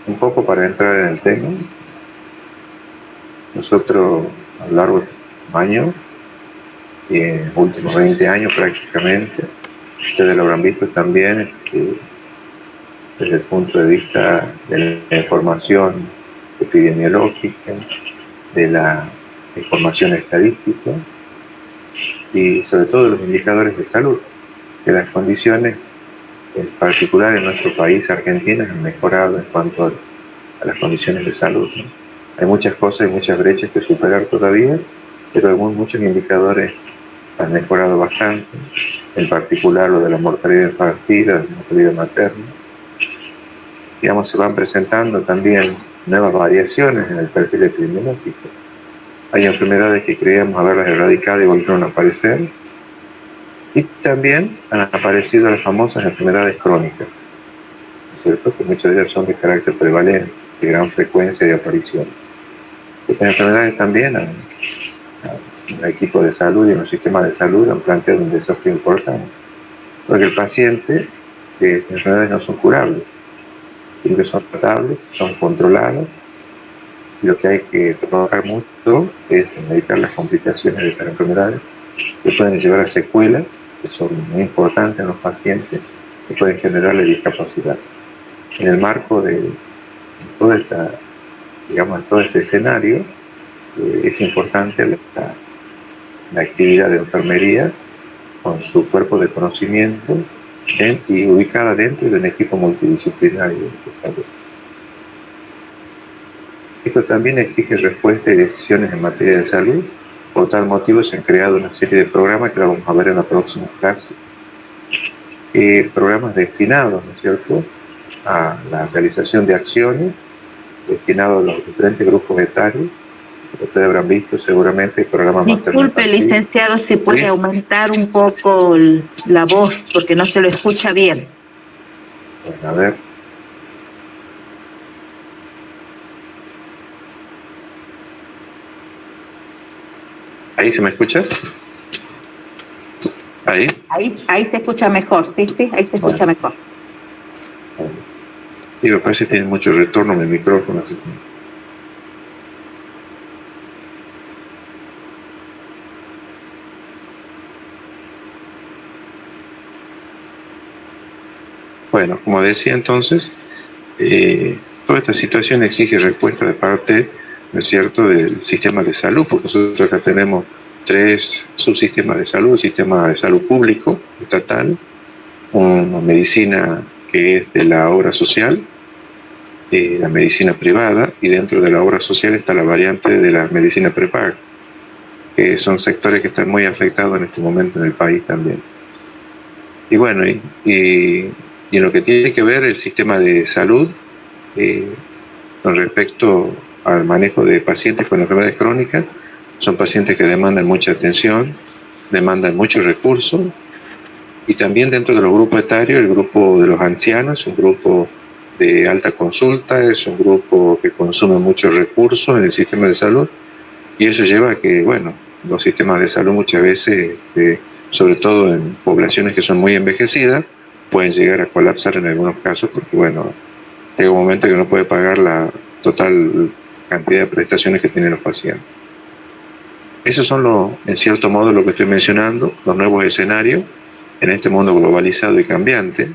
Un poco para entrar en el tema, nosotros a lo largo de los años, y en los últimos 20 años prácticamente, ustedes lo habrán visto también, desde el punto de vista de la información epidemiológica, de la información estadística y sobre todo de los indicadores de salud, que las condiciones, en particular en nuestro país, Argentina, han mejorado en cuanto a las condiciones de salud, ¿no? Hay muchas cosas y muchas brechas que superar todavía, pero muchos indicadores han mejorado bastante, en particular lo de la mortalidad infantil, la mortalidad materna. Digamos, se van presentando también nuevas variaciones en el perfil epidemiológico. Hay enfermedades que creíamos haberlas erradicado y volvieron a aparecer. Y también han aparecido las famosas enfermedades crónicas, ¿no es cierto? Que muchas de ellas son de carácter prevalente, de gran frecuencia de aparición. Estas enfermedades también el equipo de salud y en los sistemas de salud han planteado un desafío importante, porque el paciente, estas enfermedades no son curables, sino que son tratables, son controladas, y lo que hay que trabajar mucho es evitar las complicaciones de estas enfermedades que pueden llevar a secuelas que son muy importantes en los pacientes y pueden generarle discapacidad. En el marco de toda esta, digamos, todo este escenario, es importante la actividad de enfermería con su cuerpo de conocimiento y ubicada dentro de un equipo multidisciplinario de salud. Esto también exige respuesta y decisiones en materia de salud. Por tal motivo se han creado una serie de programas que vamos a ver en la próxima clase. Programas destinados, ¿no es cierto?, a la realización de acciones, destinados a los diferentes grupos etarios. Ustedes habrán visto seguramente el programa materno. Disculpe, licenciado, si puede aumentar un poco la voz, porque no se lo escucha bien. Bueno, a ver. ¿Ahí se me escucha? ¿Ahí? Ahí se escucha mejor, sí, ahí se escucha mejor. Y me parece que tiene mucho retorno en el micrófono, así que... Bueno, como decía entonces, toda esta situación exige respuesta de parte, ¿no es cierto?, del sistema de salud, porque nosotros acá tenemos 3 subsistemas de salud: el sistema de salud público, estatal, una medicina que es de la obra social, la medicina privada, y dentro de la obra social está la variante de la medicina prepaga, que son sectores que están muy afectados en este momento en el país también. Y bueno, y en lo que tiene que ver el sistema de salud, con respecto al manejo de pacientes con enfermedades crónicas, son pacientes que demandan mucha atención, demandan muchos recursos, y también dentro de los grupos etarios, el grupo de los ancianos es un grupo de alta consulta, es un grupo que consume muchos recursos en el sistema de salud, y eso lleva a que, bueno, los sistemas de salud muchas veces, sobre todo en poblaciones que son muy envejecidas, pueden llegar a colapsar en algunos casos, porque, bueno, llega un momento que no puede pagar la total cantidad de prestaciones que tienen los pacientes. Esos son, en cierto modo, lo que estoy mencionando, los nuevos escenarios en este mundo globalizado y cambiante,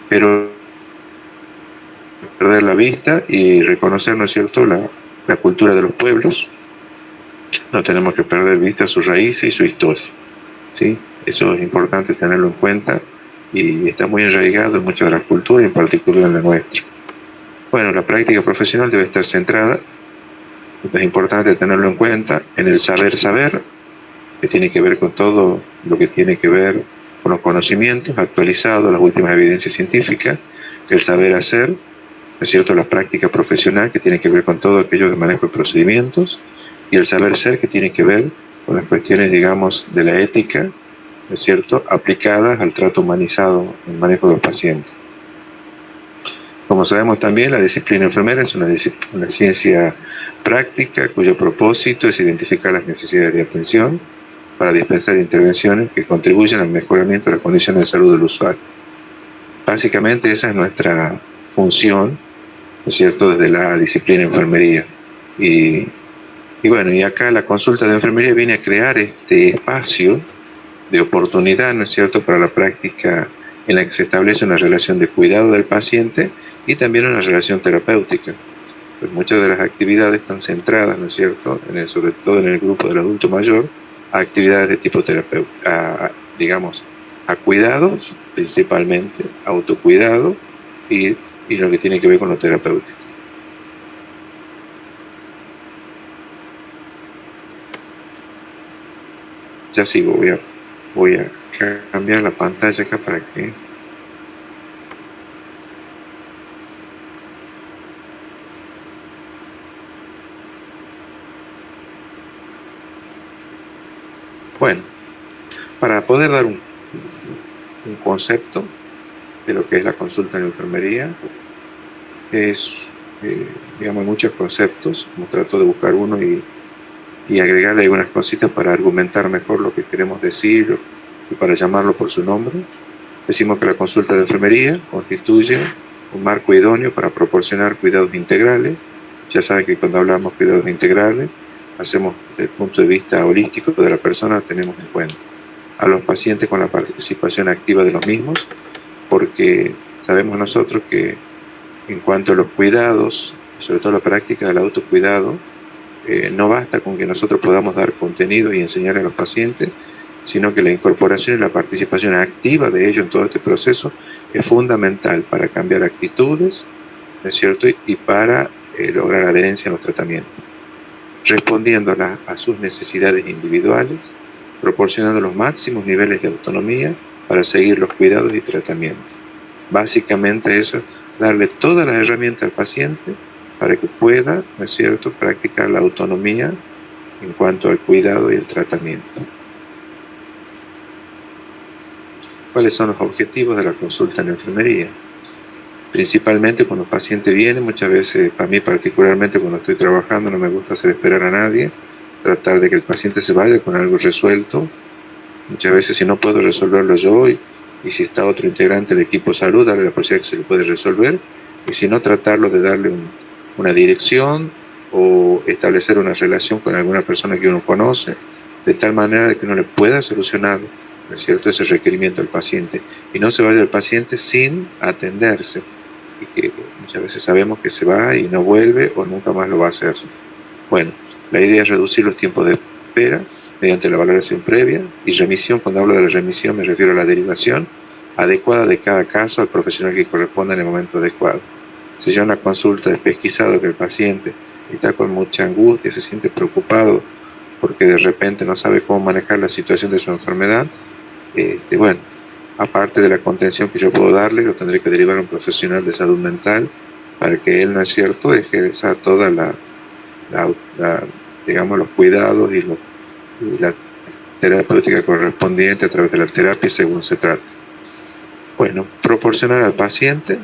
pero perder la vista y reconocer, ¿no es cierto?, la cultura de los pueblos. No tenemos que perder vista sus raíces y su historia, ¿sí? Eso es importante tenerlo en cuenta y está muy arraigado en muchas de las culturas, en particular en la nuestra. Bueno, la práctica profesional debe estar centrada, es importante tenerlo en cuenta, en el saber, que tiene que ver con todo lo que tiene que ver con los conocimientos actualizados, las últimas evidencias científicas, el saber hacer, ¿no es cierto?, la práctica profesional, que tiene que ver con todo aquello de manejo de procedimientos, y el saber ser, que tiene que ver con las cuestiones, digamos, de la ética, ¿no es cierto?, aplicadas al trato humanizado en el manejo de los pacientes. Como sabemos también, la disciplina enfermera es una ciencia práctica cuyo propósito es identificar las necesidades de atención para dispensar intervenciones que contribuyan al mejoramiento de las condiciones de salud del usuario. Básicamente esa es nuestra función ¿no es cierto?, desde la disciplina de enfermería. Y bueno, y acá la consulta de enfermería viene a crear este espacio de oportunidad, ¿no es cierto?, para la práctica en la que se establece una relación de cuidado del paciente y también una relación terapéutica. Pues muchas de las actividades están centradas, ¿no es cierto?, sobre todo en el grupo del adulto mayor, a actividades de tipo terapéutico, digamos, a cuidados principalmente, autocuidado y lo que tiene que ver con lo terapéutico. Ya sigo, voy a cambiar la pantalla acá para que... Bueno, para poder dar un concepto de lo que es la consulta en enfermería, digamos, muchos conceptos, como trato de buscar uno y agregarle algunas cositas para argumentar mejor lo que queremos decir y para llamarlo por su nombre. Decimos que la consulta de enfermería constituye un marco idóneo para proporcionar cuidados integrales. Ya saben que cuando hablamos de cuidados integrales, hacemos desde el punto de vista holístico de la persona, tenemos en cuenta a los pacientes con la participación activa de los mismos, porque sabemos nosotros que en cuanto a los cuidados, sobre todo la práctica del autocuidado, no basta con que nosotros podamos dar contenido y enseñar a los pacientes, sino que la incorporación y la participación activa de ellos en todo este proceso es fundamental para cambiar actitudes, ¿no es cierto?, y para lograr adherencia a los tratamientos, respondiendo a sus necesidades individuales, proporcionando los máximos niveles de autonomía para seguir los cuidados y tratamientos. Básicamente eso es darle todas las herramientas al paciente para que pueda, ¿no es cierto?, practicar la autonomía en cuanto al cuidado y el tratamiento. ¿Cuáles son los objetivos de la consulta en enfermería? Principalmente cuando el paciente viene, muchas veces, para mí particularmente cuando estoy trabajando, no me gusta hacer esperar a nadie, tratar de que el paciente se vaya con algo resuelto. Muchas veces si no puedo resolverlo yo y si está otro integrante del equipo de salud, darle la posibilidad que se lo puede resolver, y si no, tratarlo de darle una dirección o establecer una relación con alguna persona que uno conoce, de tal manera que uno le pueda solucionar, ¿no es cierto?, ese requerimiento al paciente, y no se vaya el paciente sin atenderse, y que muchas veces sabemos que se va y no vuelve o nunca más lo va a hacer. Bueno, la idea es reducir los tiempos de espera mediante la valoración previa y remisión. Cuando hablo de la remisión me refiero a la derivación adecuada de cada caso al profesional que corresponda en el momento adecuado. Si ya una consulta es pesquisado que el paciente está con mucha angustia, se siente preocupado porque de repente no sabe cómo manejar la situación de su enfermedad, bueno, aparte de la contención que yo puedo darle, lo tendré que derivar a un profesional de salud mental para que él, ¿no es cierto?, ejerza toda digamos, los cuidados y la terapéutica correspondiente a través de la terapia según se trata. Bueno, proporcionar al paciente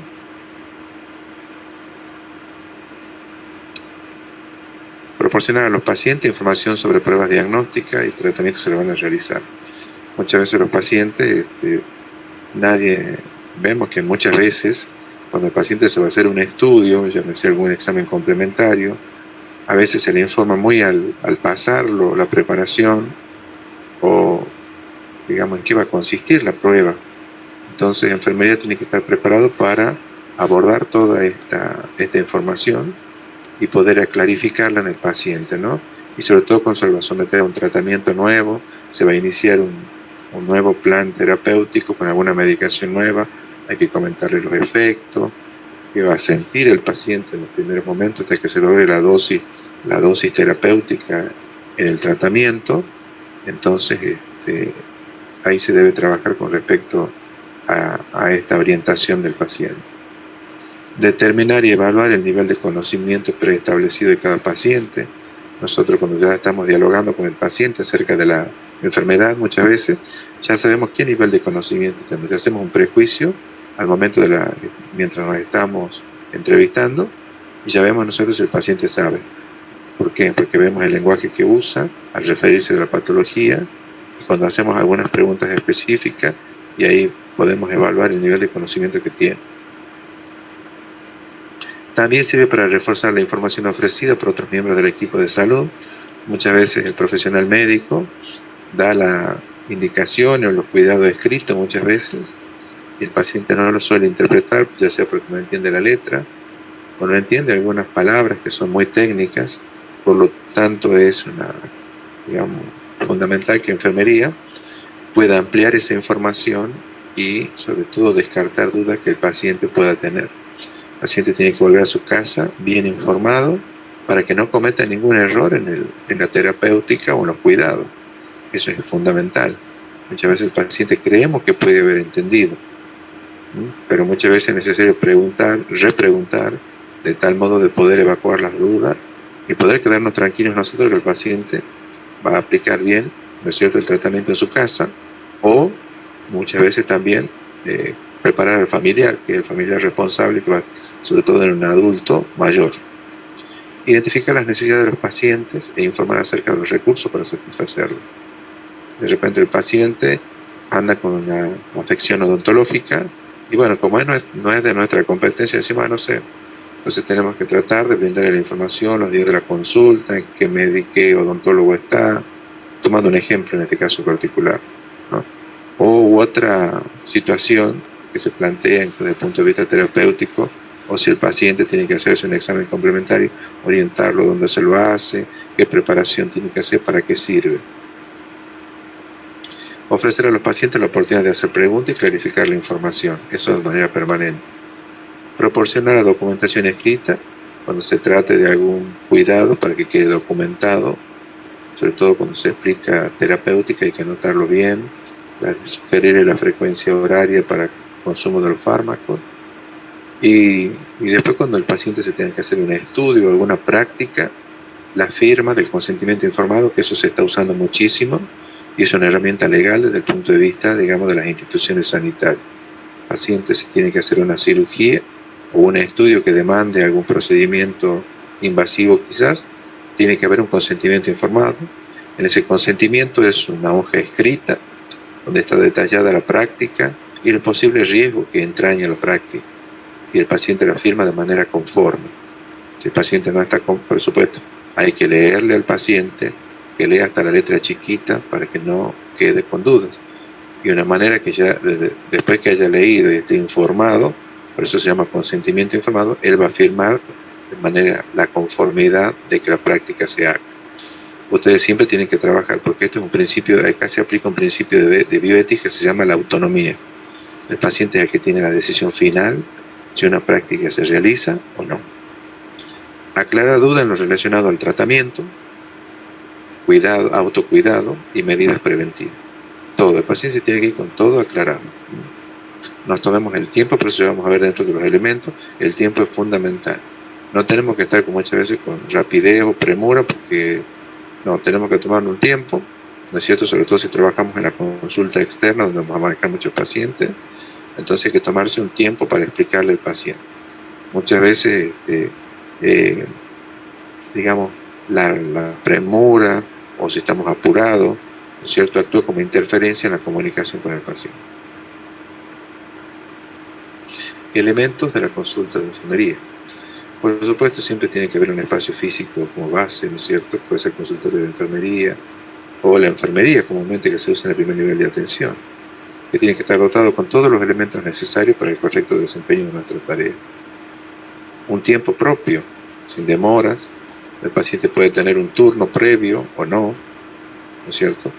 a los pacientes información sobre pruebas diagnósticas y tratamientos que se le van a realizar. Muchas veces los pacientes, vemos que muchas veces cuando el paciente se va a hacer un estudio, ya sea algún examen complementario, a veces se le informa muy al pasarlo, la preparación o, digamos, en qué va a consistir la prueba. Entonces, enfermería tiene que estar preparado para abordar toda esta información y poder clarificarla en el paciente, ¿no? Y sobre todo cuando se va a someter a un tratamiento nuevo, se va a iniciar un nuevo plan terapéutico con alguna medicación nueva, hay que comentarle los efectos, que va a sentir el paciente en los primeros momentos hasta que se logre la dosis terapéutica en el tratamiento. Entonces, ahí se debe trabajar con respecto a esta orientación del paciente. Determinar y evaluar el nivel de conocimiento preestablecido de cada paciente. Nosotros cuando ya estamos dialogando con el paciente acerca de la enfermedad, muchas veces ya sabemos qué nivel de conocimiento tenemos. Ya hacemos un prejuicio al momento mientras nos estamos entrevistando, y ya vemos nosotros si el paciente sabe. ¿Por qué? Porque vemos el lenguaje que usa al referirse a la patología, y cuando hacemos algunas preguntas específicas, y ahí podemos evaluar el nivel de conocimiento que tiene. También sirve para reforzar la información ofrecida por otros miembros del equipo de salud. Muchas veces el profesional médico da la indicación o los cuidados escritos muchas veces, y el paciente no lo suele interpretar, ya sea porque no entiende la letra o no entiende algunas palabras que son muy técnicas. Por lo tanto es digamos, fundamental que enfermería pueda ampliar esa información y sobre todo descartar dudas que el paciente pueda tener. El paciente tiene que volver a su casa bien informado para que no cometa ningún error en la terapéutica o en los cuidados. Eso es fundamental. Muchas veces el paciente creemos que puede haber entendido, pero muchas veces es necesario preguntar, repreguntar, de tal modo de poder evacuar las dudas y poder quedarnos tranquilos nosotros que el paciente va a aplicar bien, ¿no es cierto?, el tratamiento en su casa, o muchas veces también preparar al familiar, que es el familiar responsable, que va, sobre todo en un adulto mayor. Identificar las necesidades de los pacientes e informar acerca de los recursos para satisfacerlos. De repente el paciente anda con una afección odontológica y bueno, como no es de nuestra competencia, decimos, no sé, entonces tenemos que tratar de brindarle la información, los días de la consulta, en qué médico, qué odontólogo está, tomando un ejemplo en este caso particular, ¿no? O otra situación que se plantea desde el punto de vista terapéutico, o si el paciente tiene que hacerse un examen complementario, orientarlo dónde se lo hace, qué preparación tiene que hacer, para qué sirve. Ofrecer a los pacientes la oportunidad de hacer preguntas y clarificar la información, eso de manera permanente. Proporcionar la documentación escrita cuando se trate de algún cuidado para que quede documentado, sobre todo cuando se explica terapéutica hay que anotarlo bien, sugerirle la frecuencia horaria para el consumo de los fármacos y después cuando el paciente se tenga que hacer un estudio o alguna práctica, la firma del consentimiento informado, que eso se está usando muchísimo y es una herramienta legal desde el punto de vista, digamos, de las instituciones sanitarias. El paciente si tiene que hacer una cirugía o un estudio que demande algún procedimiento invasivo quizás, tiene que haber un consentimiento informado. En ese consentimiento es una hoja escrita donde está detallada la práctica y el posible riesgo que entraña la práctica, y el paciente la firma de manera conforme. Si el paciente no está por supuesto, hay que leerle al paciente, que lea hasta la letra chiquita para que no quede con dudas. Y una manera que ya después que haya leído y esté informado, por eso se llama consentimiento informado, él va a firmar de manera la conformidad de que la práctica se haga. Ustedes siempre tienen que trabajar, porque esto es un principio, acá se aplica un principio de bioética que se llama la autonomía. El paciente es el que tiene la decisión final si una práctica se realiza o no. Aclarar dudas en lo relacionado al tratamiento, cuidado, autocuidado y medidas preventivas. Todo, el paciente tiene que ir con todo aclarado. Nos tomemos el tiempo, por eso vamos a ver dentro de los elementos, el tiempo es fundamental. No tenemos que estar como muchas veces con rapidez o premura, porque no, tenemos que tomar un tiempo, ¿no es cierto? Sobre todo si trabajamos en la consulta externa, donde vamos a manejar muchos pacientes, entonces hay que tomarse un tiempo para explicarle al paciente. Muchas veces, digamos, la premura, o si estamos apurados, ¿no es cierto?, actúa como interferencia en la comunicación con el paciente. Elementos de la consulta de enfermería. Por supuesto, siempre tiene que haber un espacio físico como base, ¿no es cierto? Puede ser consultorio de enfermería o la enfermería comúnmente que se usa en el primer nivel de atención, que tiene que estar dotado con todos los elementos necesarios para el correcto desempeño de nuestra tarea. Un tiempo propio, sin demoras. El paciente puede tener un turno previo o no, ¿no es cierto?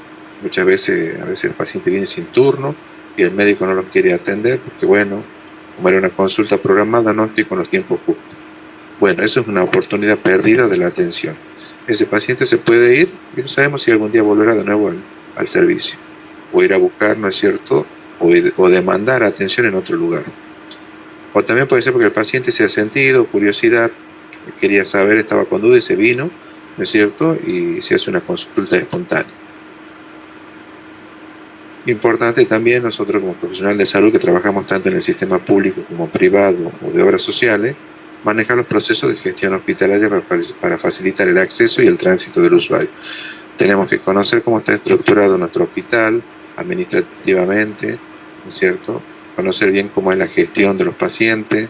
Muchas veces, a veces el paciente viene sin turno y el médico no lo quiere atender porque, bueno, como era una consulta programada, no estoy con los tiempos justos. Bueno, eso es una oportunidad perdida de la atención. Ese paciente se puede ir y no sabemos si algún día volverá de nuevo al servicio, o ir a buscar, ¿no es cierto?, o demandar atención en otro lugar. O también puede ser porque el paciente se ha sentido curiosidad, quería saber, estaba con duda y se vino, ¿no es cierto?, y se hace una consulta espontánea. Importante también nosotros como profesionales de salud que trabajamos tanto en el sistema público como privado o de obras sociales, manejar los procesos de gestión hospitalaria para facilitar el acceso y el tránsito del usuario. Tenemos que conocer cómo está estructurado nuestro hospital administrativamente, ¿no es cierto?, conocer bien cómo es la gestión de los pacientes,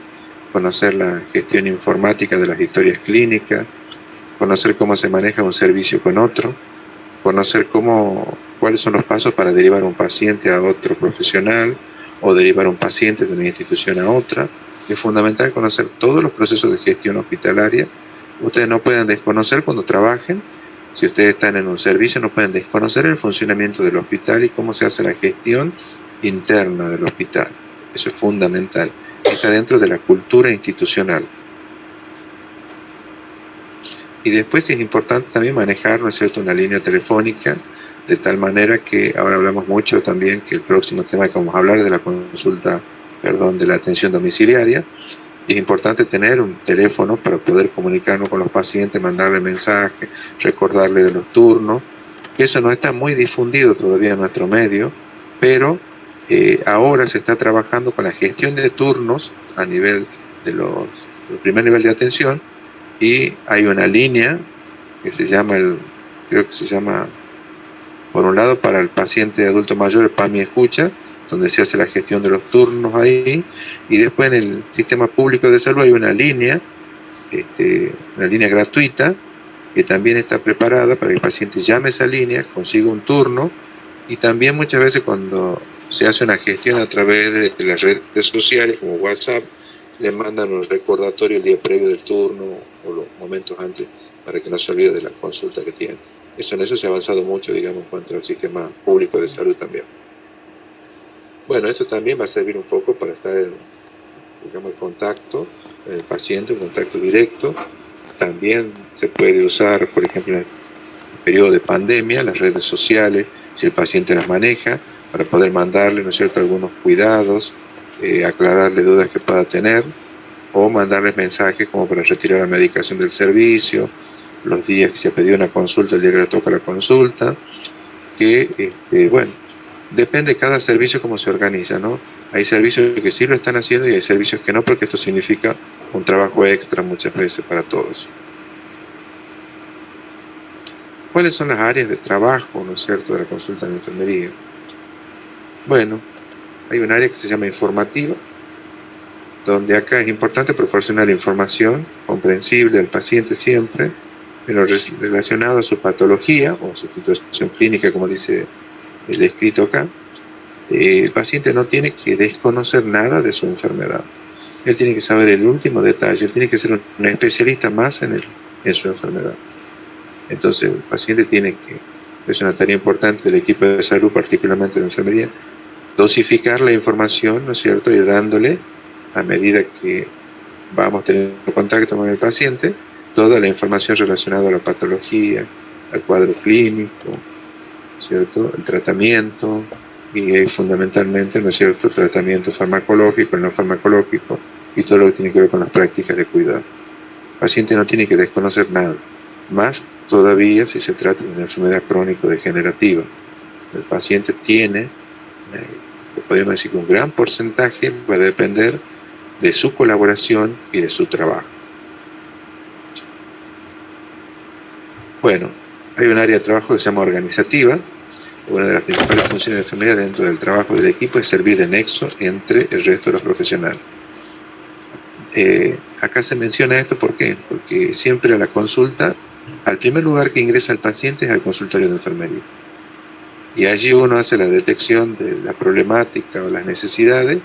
conocer la gestión informática de las historias clínicas, conocer cómo se maneja un servicio con otro, conocer cuáles son los pasos para derivar un paciente a otro profesional o derivar un paciente de una institución a otra. Es fundamental conocer todos los procesos de gestión hospitalaria. Ustedes no pueden desconocer cuando trabajen. Si ustedes están en un servicio, no pueden desconocer el funcionamiento del hospital y cómo se hace la gestión interna del hospital. Eso es fundamental. Está dentro de la cultura institucional. Y después es importante también manejar, ¿no es cierto?, una línea telefónica, de tal manera que ahora hablamos mucho también que el próximo tema que vamos a hablar es de la consulta, de la atención domiciliaria. Es importante tener un teléfono para poder comunicarnos con los pacientes, mandarle mensajes, recordarle de los turnos. Eso no está muy difundido todavía en nuestro medio, pero ahora se está trabajando con la gestión de turnos a nivel del primer nivel de atención, y hay una línea que se llama creo que se llama, por un lado, para el paciente adulto mayor, el PAMI Escucha, donde se hace la gestión de los turnos ahí, y después en el sistema público de salud hay una línea gratuita, que también está preparada para que el paciente llame a esa línea, consiga un turno, y también muchas veces cuando se hace una gestión a través de las redes sociales como WhatsApp, le mandan un recordatorio el día previo del turno o los momentos antes para que no se olvide de la consulta que tiene. En eso se ha avanzado mucho, digamos, en cuanto al sistema público de salud también. Bueno, esto también va a servir un poco para estar en contacto con el paciente, en contacto directo. También se puede usar, por ejemplo, en el periodo de pandemia, las redes sociales, si el paciente las maneja, para poder mandarle, ¿no es cierto?, algunos cuidados, aclararle dudas que pueda tener, o mandarles mensajes como para retirar la medicación del servicio, los días que se ha pedido una consulta, el día que le toca la consulta, que, bueno, depende de cada servicio cómo se organiza, ¿no? Hay servicios que sí lo están haciendo y hay servicios que no, porque esto significa un trabajo extra muchas veces para todos. ¿Cuáles son las áreas de trabajo, ¿no es cierto?, de la consulta de enfermería? Bueno, hay un área que se llama informativa, donde acá es importante proporcionar información comprensible al paciente siempre, en lo relacionado a su patología o su situación clínica, como dice el escrito acá. El paciente no tiene que desconocer nada de su enfermedad. Él tiene que saber el último detalle, él tiene que ser un especialista más en su enfermedad. Entonces, el paciente tiene que, es una tarea importante del equipo de salud, particularmente de enfermería, dosificar la información, ¿no es cierto?, y dándole, a medida que vamos teniendo contacto con el paciente, toda la información relacionada a la patología, al cuadro clínico, ¿cierto?, el tratamiento, y fundamentalmente, ¿no es cierto?, el tratamiento farmacológico, el no farmacológico, y todo lo que tiene que ver con las prácticas de cuidado. El paciente no tiene que desconocer nada, más todavía si se trata de una enfermedad crónico-degenerativa. El paciente tiene, podríamos decir que un gran porcentaje va a depender de su colaboración y de su trabajo. Bueno, hay un área de trabajo que se llama organizativa. Una de las principales funciones de la enfermería dentro del trabajo del equipo es servir de nexo entre el resto de los profesionales. Acá se menciona esto, ¿por qué? Porque siempre a la consulta, al primer lugar que ingresa el paciente es al consultorio de enfermería. Y allí uno hace la detección de la problemática o las necesidades,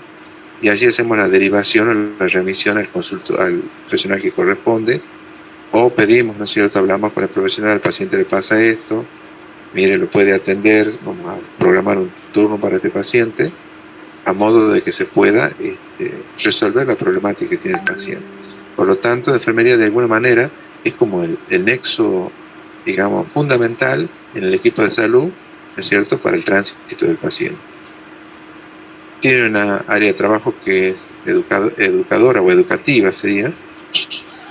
y allí hacemos la derivación o la remisión al profesional que corresponde, o pedimos, ¿no es cierto?, hablamos con el profesional, al paciente le pasa esto, mire, lo puede atender, vamos a programar un turno para este paciente, a modo de que se pueda resolver la problemática que tiene el paciente. Por lo tanto, la enfermería de alguna manera es como el nexo, digamos, fundamental en el equipo de salud, ¿no es cierto?, para el tránsito del paciente. Tiene una área de trabajo que es educadora o educativa, sería,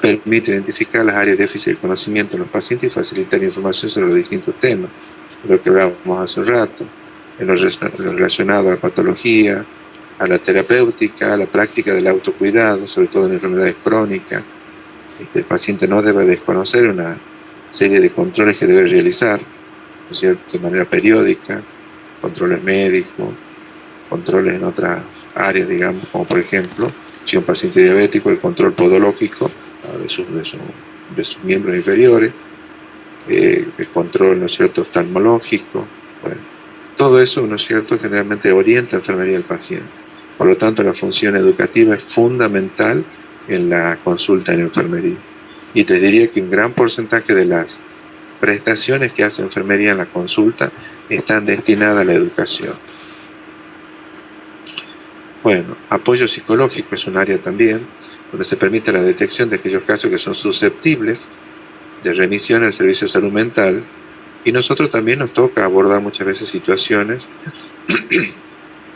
permite identificar las áreas de déficit de conocimiento en los pacientes y facilitar información sobre los distintos temas, de lo que hablábamos hace un rato, en lo relacionado a la patología, a la terapéutica, a la práctica del autocuidado, sobre todo en enfermedades crónicas. El paciente no debe desconocer una serie de controles que debe realizar, ¿no es cierto?, de manera periódica, controles médicos, controles en otras áreas, digamos, como por ejemplo Si un paciente diabético, el control podológico de sus miembros inferiores, el control, ¿no es cierto?, oftalmológico. Bueno, todo eso, ¿no es cierto?, generalmente orienta a enfermería del paciente. Por lo tanto, la función educativa es fundamental en la consulta en enfermería. Y te diría que un gran porcentaje de las prestaciones que hace enfermería en la consulta están destinadas a la educación. Bueno, apoyo psicológico es un área también donde se permite la detección de aquellos casos que son susceptibles de remisión al servicio de salud mental, y nosotros también nos toca abordar muchas veces situaciones,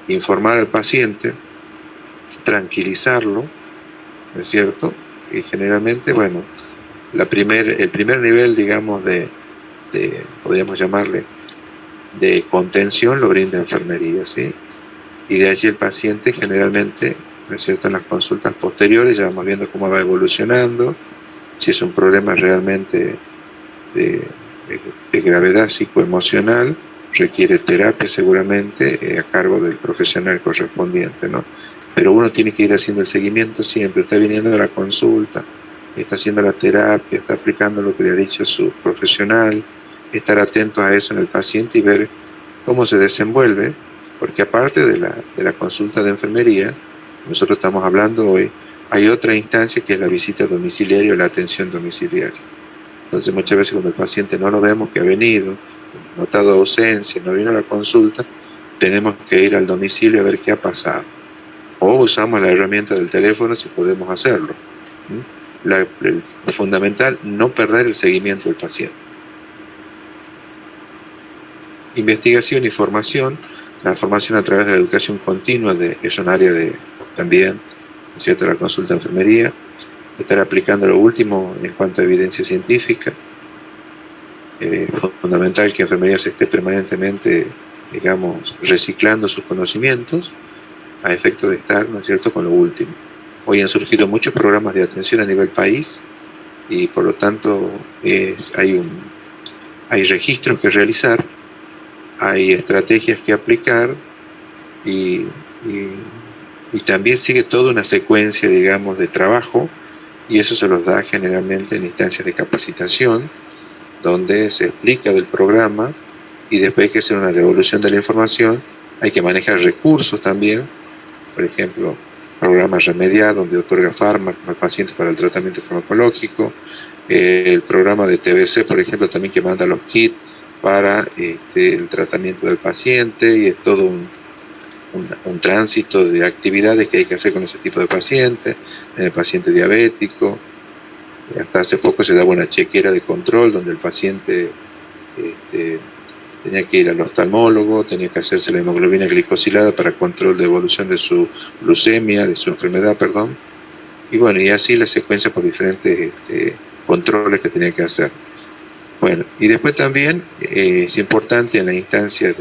informar al paciente, tranquilizarlo, ¿no es cierto? Y generalmente, bueno, el primer nivel, digamos, podríamos llamarle, de contención lo brinda enfermería, ¿sí? Y de allí el paciente generalmente, ¿no es cierto?, en las consultas posteriores ya vamos viendo cómo va evolucionando, si es un problema realmente de gravedad psicoemocional, requiere terapia seguramente a cargo del profesional correspondiente, ¿no? Pero uno tiene que ir haciendo el seguimiento siempre, está viniendo a la consulta, está haciendo la terapia, está aplicando lo que le ha dicho su profesional, estar atento a eso en el paciente y ver cómo se desenvuelve, porque aparte de la consulta de enfermería, nosotros estamos hablando hoy, hay otra instancia que es la visita domiciliaria o la atención domiciliaria. Entonces muchas veces cuando el paciente no lo vemos que ha venido, notado ausencia, no vino a la consulta, tenemos que ir al domicilio a ver qué ha pasado. O usamos la herramienta del teléfono si podemos hacerlo. Fundamental, no perder el seguimiento del paciente. Investigación y formación. La formación a través de la educación continua es un área también, ¿cierto?, la consulta de enfermería. Estar aplicando lo último en cuanto a evidencia científica. Fundamental que enfermería se esté permanentemente, digamos, reciclando sus conocimientos a efecto de estar, ¿no es cierto?, con lo último. Hoy han surgido muchos programas de atención a nivel país y por lo tanto hay registros que realizar, hay estrategias que aplicar y también sigue toda una secuencia, digamos, de trabajo, y eso se los da generalmente en instancias de capacitación, donde se explica del programa y después hay que hacer una devolución de la información, hay que manejar recursos también, por ejemplo, programa Remediar, donde otorga fármacos al paciente para el tratamiento farmacológico, el programa de TBC, por ejemplo, también que manda los kits para el tratamiento del paciente, y es todo un tránsito de actividades que hay que hacer con ese tipo de pacientes, en el paciente diabético. Hasta hace poco se daba una chequera de control donde el paciente tenía que ir al oftalmólogo, tenía que hacerse la hemoglobina glicosilada para control de evolución de su glucemia, de su enfermedad, perdón. Y bueno, y así la secuencia por diferentes controles que tenía que hacer. Bueno, y después también es importante en la instancia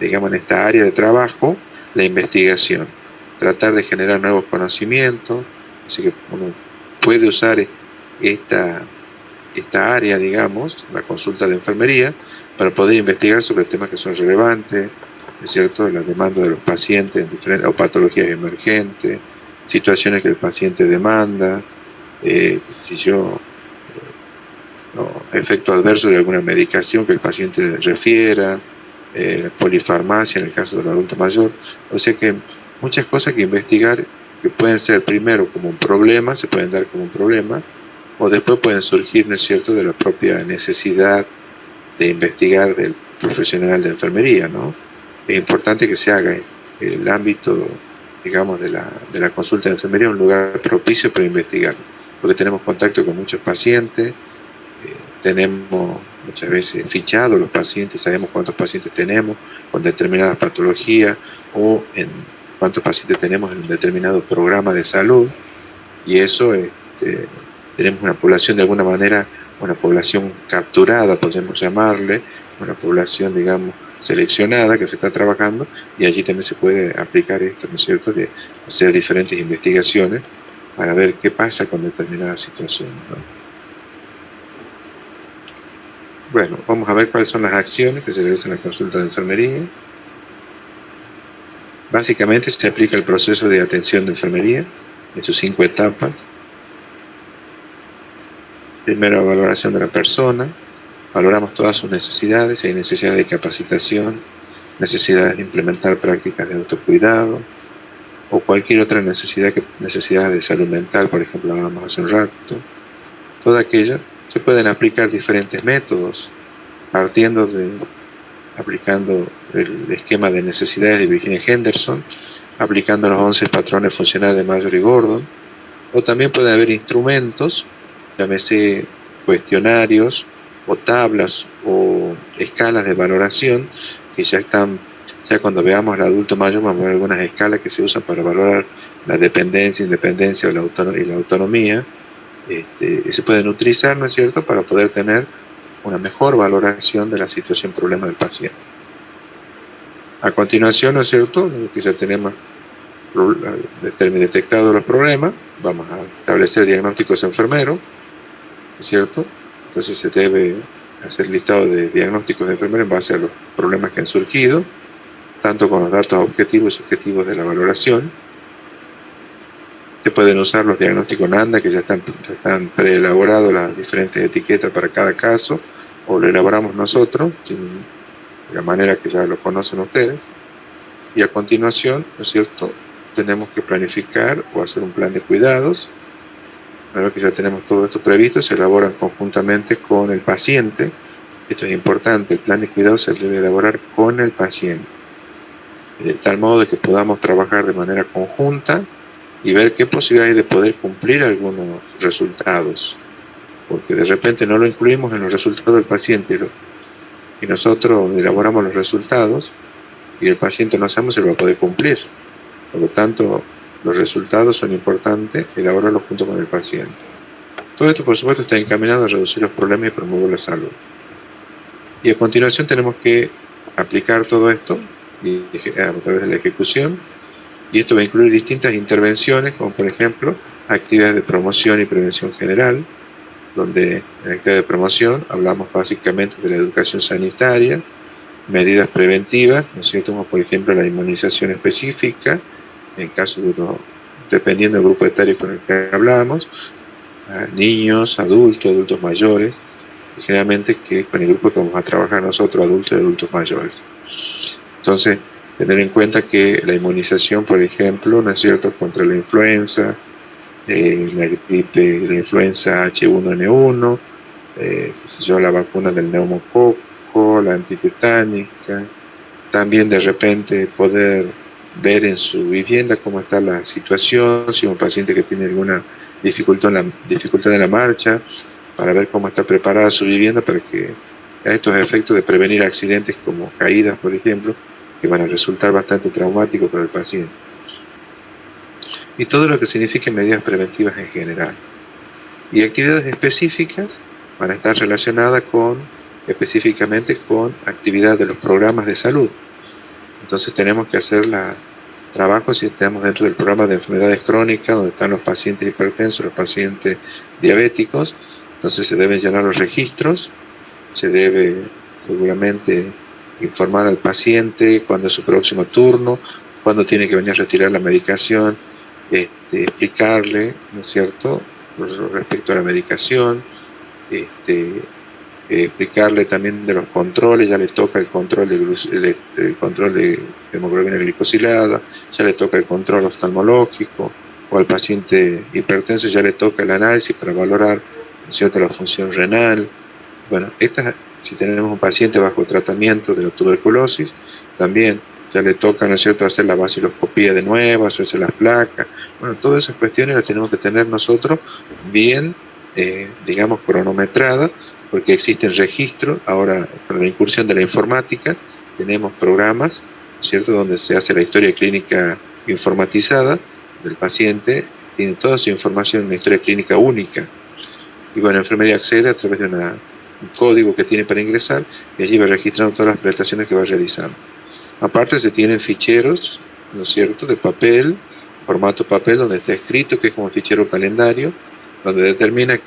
digamos, en esta área de trabajo, la investigación, tratar de generar nuevos conocimientos, así que uno puede usar esta área, digamos, la consulta de enfermería, para poder investigar sobre temas que son relevantes, ¿es cierto?, la demanda de los pacientes o patologías emergentes, situaciones que el paciente demanda, efecto adverso de alguna medicación que el paciente refiera, polifarmacia en el caso del adulto mayor. O sea que muchas cosas que investigar que pueden ser primero como un problema, se pueden dar como un problema, o después pueden surgir, ¿no es cierto?, de la propia necesidad de investigar del profesional de enfermería, ¿no? Es importante que se haga el ámbito, digamos, de la consulta de enfermería un lugar propicio para investigar, porque tenemos contacto con muchos pacientes, tenemos muchas veces fichados los pacientes, sabemos cuántos pacientes tenemos con determinadas patologías o en cuántos pacientes tenemos en un determinado programa de salud, y eso tenemos una población de alguna manera, una población capturada, podemos llamarle, una población, digamos, seleccionada que se está trabajando, y allí también se puede aplicar esto, ¿no es cierto?, de hacer diferentes investigaciones para ver qué pasa con determinadas situaciones, ¿no? Bueno, vamos a ver cuáles son las acciones que se realizan en la consulta de enfermería. Básicamente se aplica el proceso de atención de enfermería en sus 5 etapas. Primero, valoración de la persona. Valoramos todas sus necesidades, si hay necesidad de capacitación, necesidades de implementar prácticas de autocuidado o cualquier otra necesidad de salud mental, por ejemplo, hablábamos hace un rato. Toda aquella se pueden aplicar diferentes métodos, aplicando el esquema de necesidades de Virginia Henderson, aplicando los 11 patrones funcionales de Mayer y Gordon, o también puede haber instrumentos, llámese cuestionarios o tablas o escalas de valoración que ya cuando veamos al adulto mayor vamos a ver algunas escalas que se usan para valorar la dependencia, independencia y la autonomía, y se pueden utilizar, ¿no es cierto?, para poder tener una mejor valoración de la situación problema del paciente. A continuación, ¿no es cierto?, que ya tenemos detectados los problemas, vamos a establecer diagnósticos enfermeros, ¿no es cierto? Entonces se debe hacer listado de diagnósticos de enfermeros en base a los problemas que han surgido, tanto con los datos objetivos y subjetivos de la valoración. Se pueden usar los diagnósticos NANDA, que ya están preelaborados las diferentes etiquetas para cada caso, o lo elaboramos nosotros, de la manera que ya lo conocen ustedes. Y a continuación, ¿no es cierto?, tenemos que planificar o hacer un plan de cuidados. Una vez que ya tenemos todo esto previsto, se elaboran conjuntamente con el paciente. Esto es importante, el plan de cuidados se debe elaborar con el paciente, de tal modo de que podamos trabajar de manera conjunta y ver qué posibilidad hay de poder cumplir algunos resultados, porque de repente no lo incluimos en los resultados del paciente y nosotros elaboramos los resultados y el paciente no sabemos si lo va a poder cumplir. Por lo tanto, los resultados son importantes, elaborarlos junto con el paciente. Todo esto, por supuesto, está encaminado a reducir los problemas y promover la salud. Y a continuación tenemos que aplicar todo esto a través de la ejecución, y esto va a incluir distintas intervenciones, como por ejemplo, actividades de promoción y prevención general, donde en la actividad de promoción hablamos básicamente de la educación sanitaria, medidas preventivas, ¿no es cierto?, como por ejemplo la inmunización específica, en caso de dependiendo del grupo etario con el que hablamos, niños, adultos mayores, y generalmente que con el grupo que vamos a trabajar nosotros, adultos y adultos mayores. Entonces, tener en cuenta que la inmunización, por ejemplo, ¿no es cierto?, contra la influenza, la gripe, la influenza H1N1, la vacuna del neumococo, la antitetánica, también de repente poder ver en su vivienda cómo está la situación, si un paciente que tiene alguna dificultad en la marcha, para ver cómo está preparada su vivienda para que a estos efectos de prevenir accidentes como caídas, por ejemplo, que van a resultar bastante traumáticos para el paciente. Y todo lo que signifique medidas preventivas en general. Y actividades específicas van a estar relacionadas específicamente con actividad de los programas de salud. Entonces tenemos que hacer trabajos si estamos dentro del programa de enfermedades crónicas, donde están los pacientes hipertensos, los pacientes diabéticos. Entonces se deben llenar los registros, se debe seguramente informar al paciente cuándo es su próximo turno, cuándo tiene que venir a retirar la medicación, explicarle, ¿no es cierto?, respecto a la medicación, explicarle también de los controles. Ya le toca el control de hemoglobina glicosilada, ya le toca el control oftalmológico, o al paciente hipertenso ya le toca el análisis para valorar, ¿no es cierto?, la función renal. Bueno, si tenemos un paciente bajo tratamiento de la tuberculosis, también ya le toca, ¿no es cierto?, hacer la vaciloscopía de nuevo, hacerse las placas. Bueno, todas esas cuestiones las tenemos que tener nosotros bien, digamos, cronometradas, porque existen registros. Ahora, con la incursión de la informática, tenemos programas, ¿no es cierto?, donde se hace la historia clínica informatizada del paciente, tiene toda su información en una historia clínica única. Y bueno, la enfermería accede a través de un código que tiene para ingresar, y allí va registrando todas las prestaciones que va realizando. Aparte se tienen ficheros, ¿no es cierto?, de papel, formato papel, donde está escrito, que es como fichero calendario, donde determina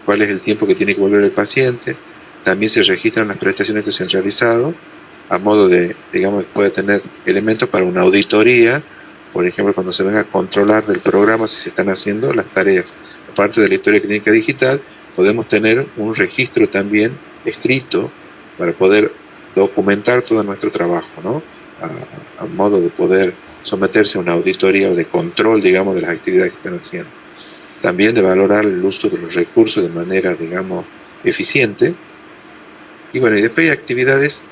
cuál es el tiempo que tiene que volver el paciente. También se registran las prestaciones que se han realizado, a modo de, digamos, puede tener elementos para una auditoría, por ejemplo, cuando se venga a controlar del programa si se están haciendo las tareas. Aparte de la historia clínica digital, podemos tener un registro también escrito para poder documentar todo nuestro trabajo, ¿no? A modo de poder someterse a una auditoría o de control, digamos, de las actividades que están haciendo. También de valorar el uso de los recursos de manera, digamos, eficiente. Y bueno, y después hay actividades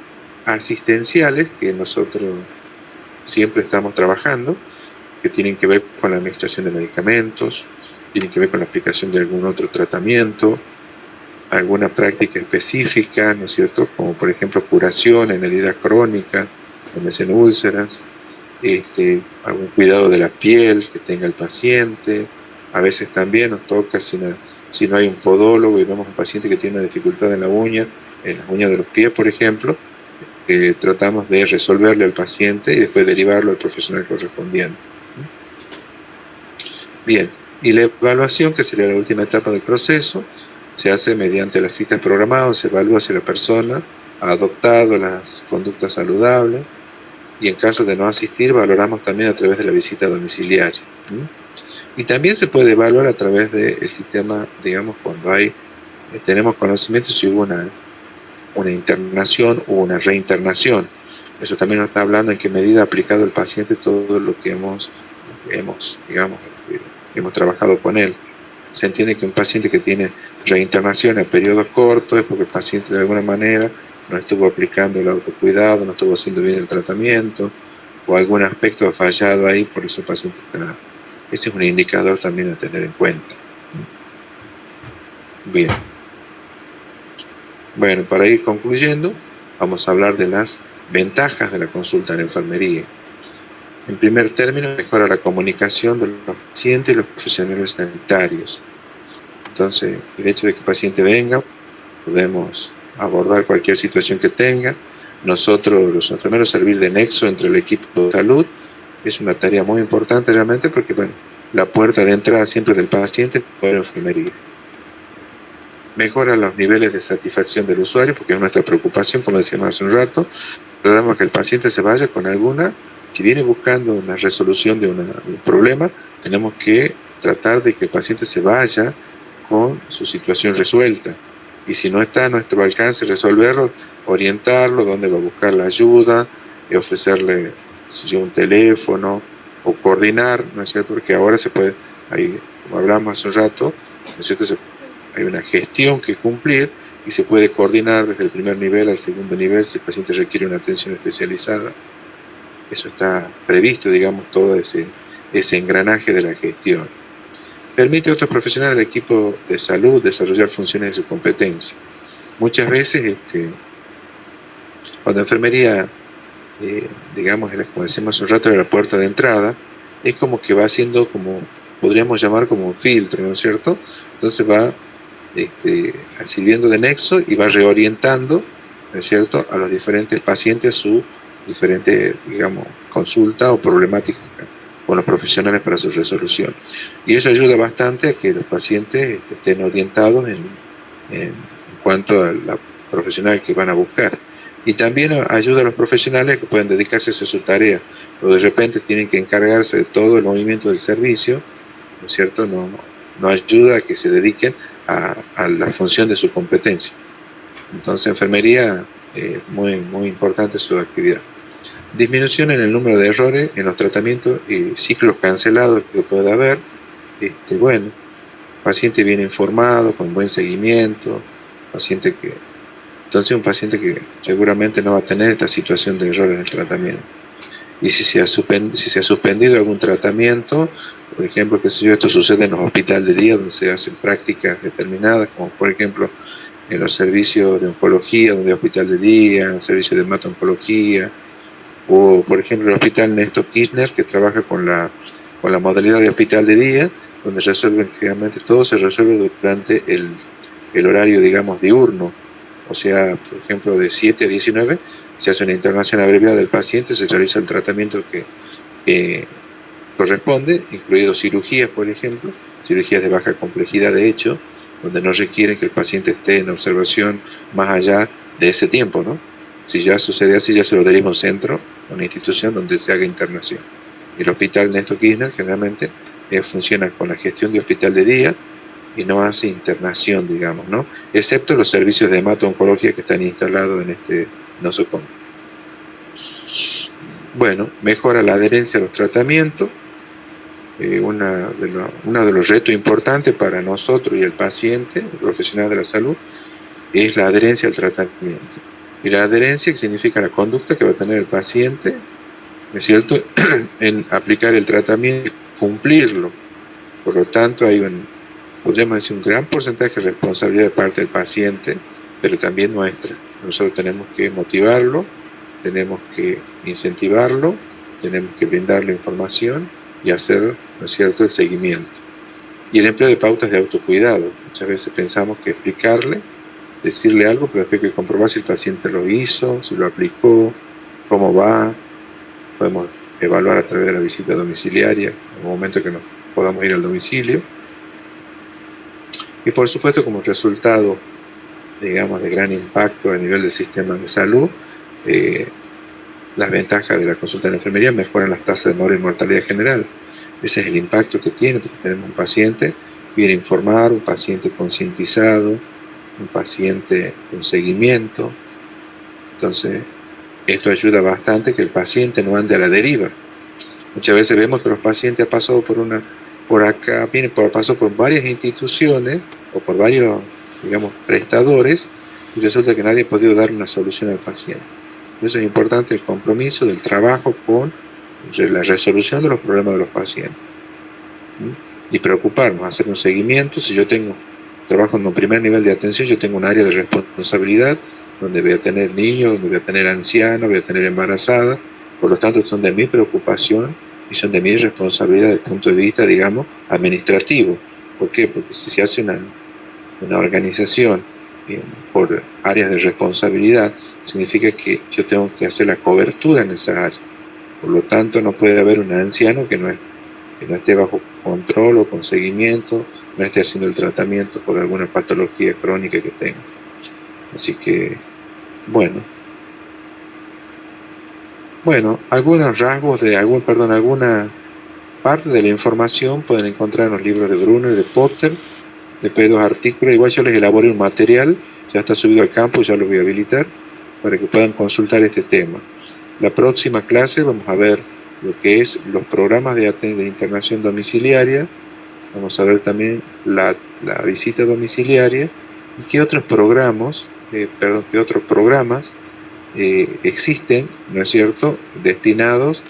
asistenciales que nosotros siempre estamos trabajando, que tienen que ver con la administración de medicamentos, tienen que ver con la aplicación de algún otro tratamiento, alguna práctica específica, ¿no es cierto? Como por ejemplo curación en heridas crónicas, en úlceras, algún cuidado de la piel que tenga el paciente. A veces también nos toca, si no hay un podólogo y vemos a un paciente que tiene una dificultad en la uña, en las uñas de los pies, por ejemplo, tratamos de resolverle al paciente y después derivarlo al profesional correspondiente. Bien, y la evaluación, que sería la última etapa del proceso, se hace mediante las citas programadas, se evalúa si la persona ha adoptado las conductas saludables, y en caso de no asistir, valoramos también a través de la visita domiciliaria. Y también se puede evaluar a través del sistema, digamos, cuando tenemos conocimiento si hubo una internación o una reinternación. Eso también nos está hablando en qué medida ha aplicado el paciente todo lo que hemos trabajado con él. Se entiende que un paciente que tiene reinternación en periodos cortos es porque el paciente de alguna manera no estuvo aplicando el autocuidado, no estuvo haciendo bien el tratamiento, o algún aspecto ha fallado ahí, por eso el paciente está. Ese es un indicador también a tener en cuenta. Bien. Bueno, para ir concluyendo, vamos a hablar de las ventajas de la consulta en enfermería. En primer término, mejora la comunicación de los pacientes y los profesionales sanitarios. Entonces, el hecho de que el paciente venga, podemos abordar cualquier situación que tenga. Nosotros, los enfermeros, servir de nexo entre el equipo de salud es una tarea muy importante realmente porque, bueno, la puerta de entrada siempre del paciente es la enfermería. Mejora los niveles de satisfacción del usuario, porque es nuestra preocupación, como decíamos hace un rato, tratamos que el paciente se vaya con si viene buscando una resolución de un problema, tenemos que tratar de que el paciente se vaya con su situación resuelta. Y si no está a nuestro alcance resolverlo, orientarlo, dónde va a buscar la ayuda, y ofrecerle un teléfono, o coordinar, ¿no es cierto? Porque ahora se puede, como hablamos hace un rato, ¿no es cierto? Hay una gestión que cumplir y se puede coordinar desde el primer nivel al segundo nivel si el paciente requiere una atención especializada. Eso está previsto, digamos, todo ese engranaje de la gestión. Permite a otros profesionales del equipo de salud desarrollar funciones de su competencia. Muchas veces, cuando enfermería, digamos, como decimos hace un rato, de la puerta de entrada, es como que va haciendo podríamos llamar como un filtro, ¿no es cierto? Entonces va sirviendo de nexo y va reorientando, ¿no es cierto?, a los diferentes pacientes su diferente, digamos, consulta o problemática con los profesionales para su resolución. Y eso ayuda bastante a que los pacientes estén orientados en cuanto a la profesional que van a buscar. Y también ayuda a los profesionales que pueden dedicarse a su tarea, o de repente tienen que encargarse de todo el movimiento del servicio, ¿no es cierto? No ayuda a que se dediquen a la función de su competencia. Entonces, enfermería, muy, muy importante su actividad. Disminución en el número de errores en los tratamientos y ciclos cancelados que pueda haber. Bueno, paciente bien informado, con buen seguimiento, entonces un paciente que seguramente no va a tener esta situación de error en el tratamiento. Y si se ha suspendido algún tratamiento, por ejemplo, esto sucede en los hospitales de día donde se hacen prácticas determinadas, como por ejemplo en los servicios de oncología, donde hay hospital de día, en el servicio de hemato-oncología, o por ejemplo el hospital Néstor Kirchner, que trabaja con la modalidad de hospital de día, donde generalmente todo se resuelve durante el horario, digamos, diurno. O sea, por ejemplo, de 7 a 19 se hace una internación abreviada del paciente, se realiza el tratamiento que corresponde, incluido cirugías, por ejemplo, cirugías de baja complejidad de hecho, donde no requieren que el paciente esté en observación más allá de ese tiempo, ¿no? Si ya sucede así, ya se lo deriva a un centro, a una institución donde se haga internación. El hospital Néstor Kirchner generalmente funciona con la gestión de hospital de día y no hace internación, digamos, ¿no? Excepto los servicios de hemato-oncología que están instalados en este nosocomio. Bueno, mejora la adherencia a los tratamientos. Uno de los retos importantes para nosotros y el paciente, el profesional de la salud, es la adherencia al tratamiento. Y la adherencia significa la conducta que va a tener el paciente, ¿no es cierto?, en aplicar el tratamiento y cumplirlo. Por lo tanto, podríamos decir, un gran porcentaje de responsabilidad de parte del paciente, pero también nuestra. Nosotros tenemos que motivarlo, tenemos que incentivarlo, tenemos que brindarle información y hacer, ¿no es cierto?, el seguimiento. Y el empleo de pautas de autocuidado. Muchas veces pensamos que explicarle, decirle algo, pero después hay que comprobar si el paciente lo hizo, si lo aplicó, cómo va. Podemos evaluar a través de la visita domiciliaria, en el momento que nos podamos ir al domicilio. Y por supuesto, como resultado, digamos, de gran impacto a nivel del sistema de salud, las ventajas de la consulta en la enfermería mejoran las tasas de morbimortalidad y mortalidad general. Ese es el impacto que tiene, porque tenemos un paciente bien informado, un paciente concientizado, un paciente con seguimiento. Entonces, esto ayuda bastante que el paciente no ande a la deriva. Muchas veces vemos que los pacientes han pasado pasó por varias instituciones o por varios, digamos, prestadores, y resulta que nadie ha podido dar una solución al paciente. Por eso es importante el compromiso del trabajo con la resolución de los problemas de los pacientes. ¿Sí? Y preocuparnos, hacer un seguimiento. Si yo trabajo en un primer nivel de atención, yo tengo un área de responsabilidad donde voy a tener niños, donde voy a tener ancianos, voy a tener embarazadas. Por lo tanto, son de mi preocupación y son de mi responsabilidad desde el punto de vista, digamos, administrativo. ¿Por qué? Porque si se hace una organización por áreas de responsabilidad, significa que yo tengo que hacer la cobertura en esa área. Por lo tanto, no puede haber un anciano que no esté bajo control o con seguimiento, no esté haciendo el tratamiento por alguna patología crónica que tenga. Así que, bueno, algunos rasgos alguna parte de la información pueden encontrar en los libros de Brunner y de Potter. Después de 2 artículos, igual yo les elaboré un material, ya está subido al campus, ya lo voy a habilitar, para que puedan consultar este tema. La próxima clase vamos a ver lo que es los programas de internación domiciliaria, vamos a ver también la visita domiciliaria y qué otros programas, existen, ¿no es cierto?, destinados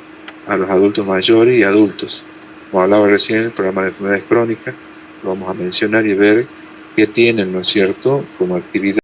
a los adultos mayores y adultos. Como hablaba recién, el programa de enfermedades crónicas, lo vamos a mencionar y ver qué tienen, ¿no es cierto?, como actividad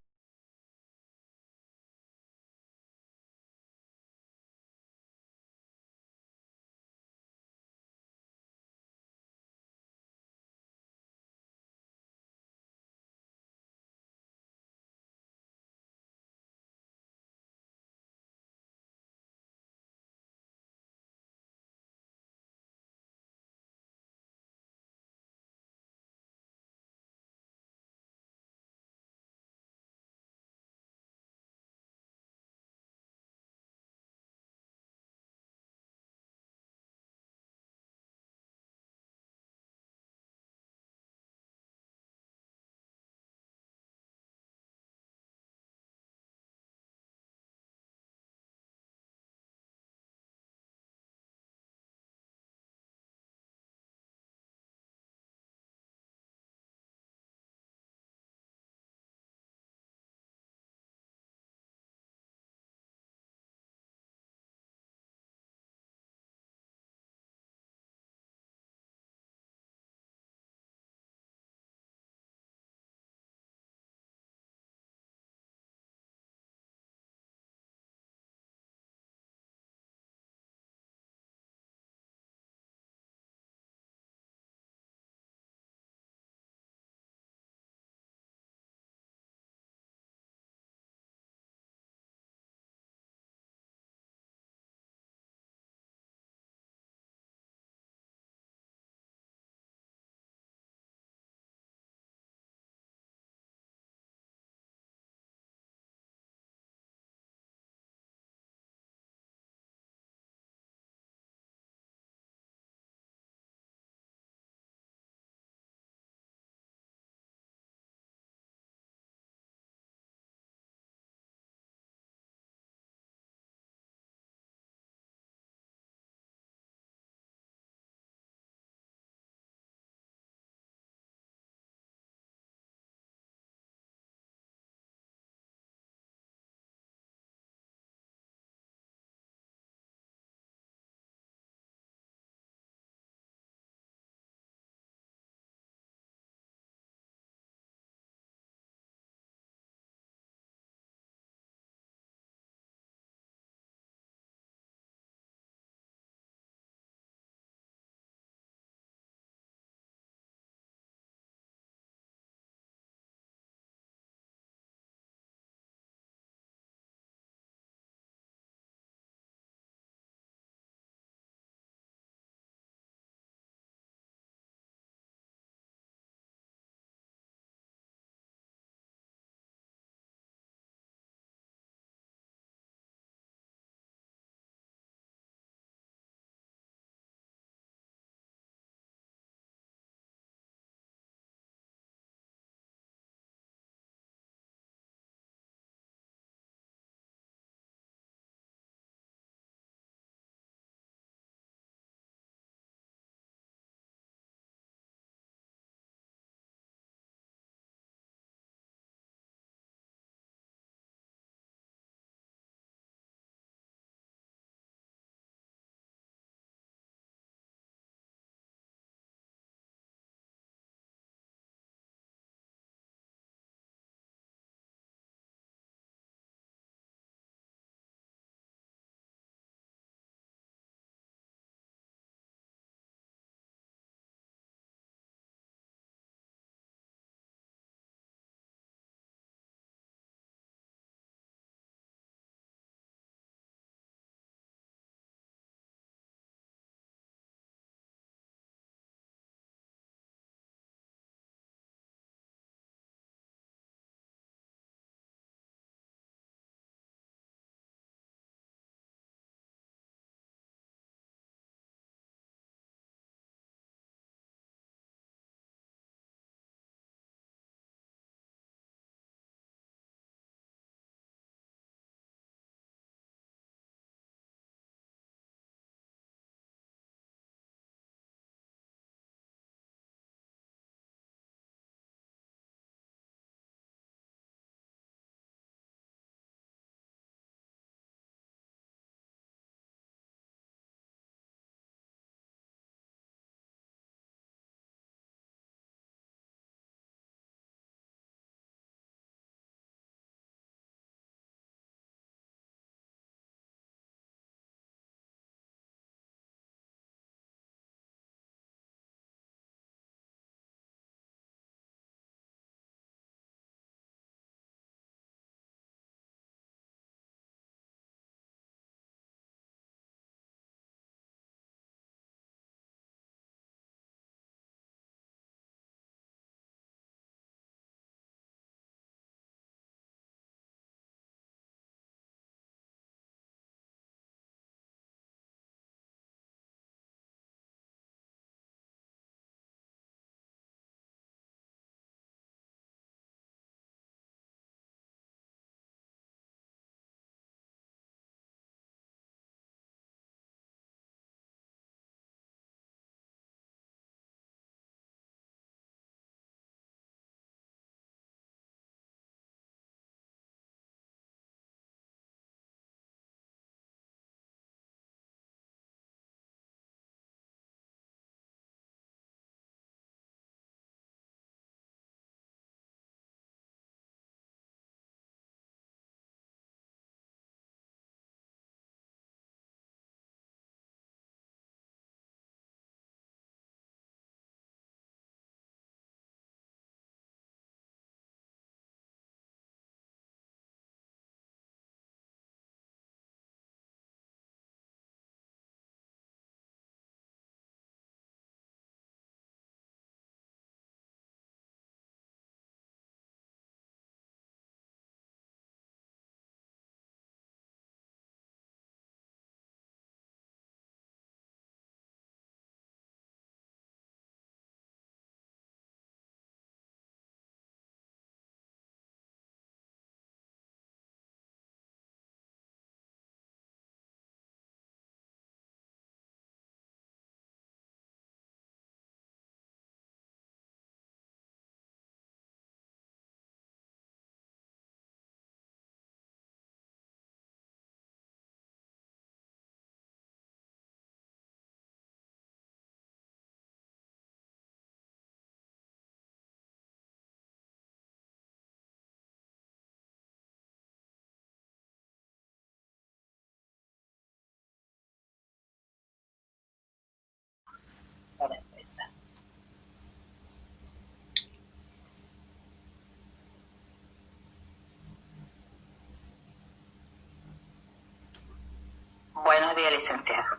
Buenos días, licenciado.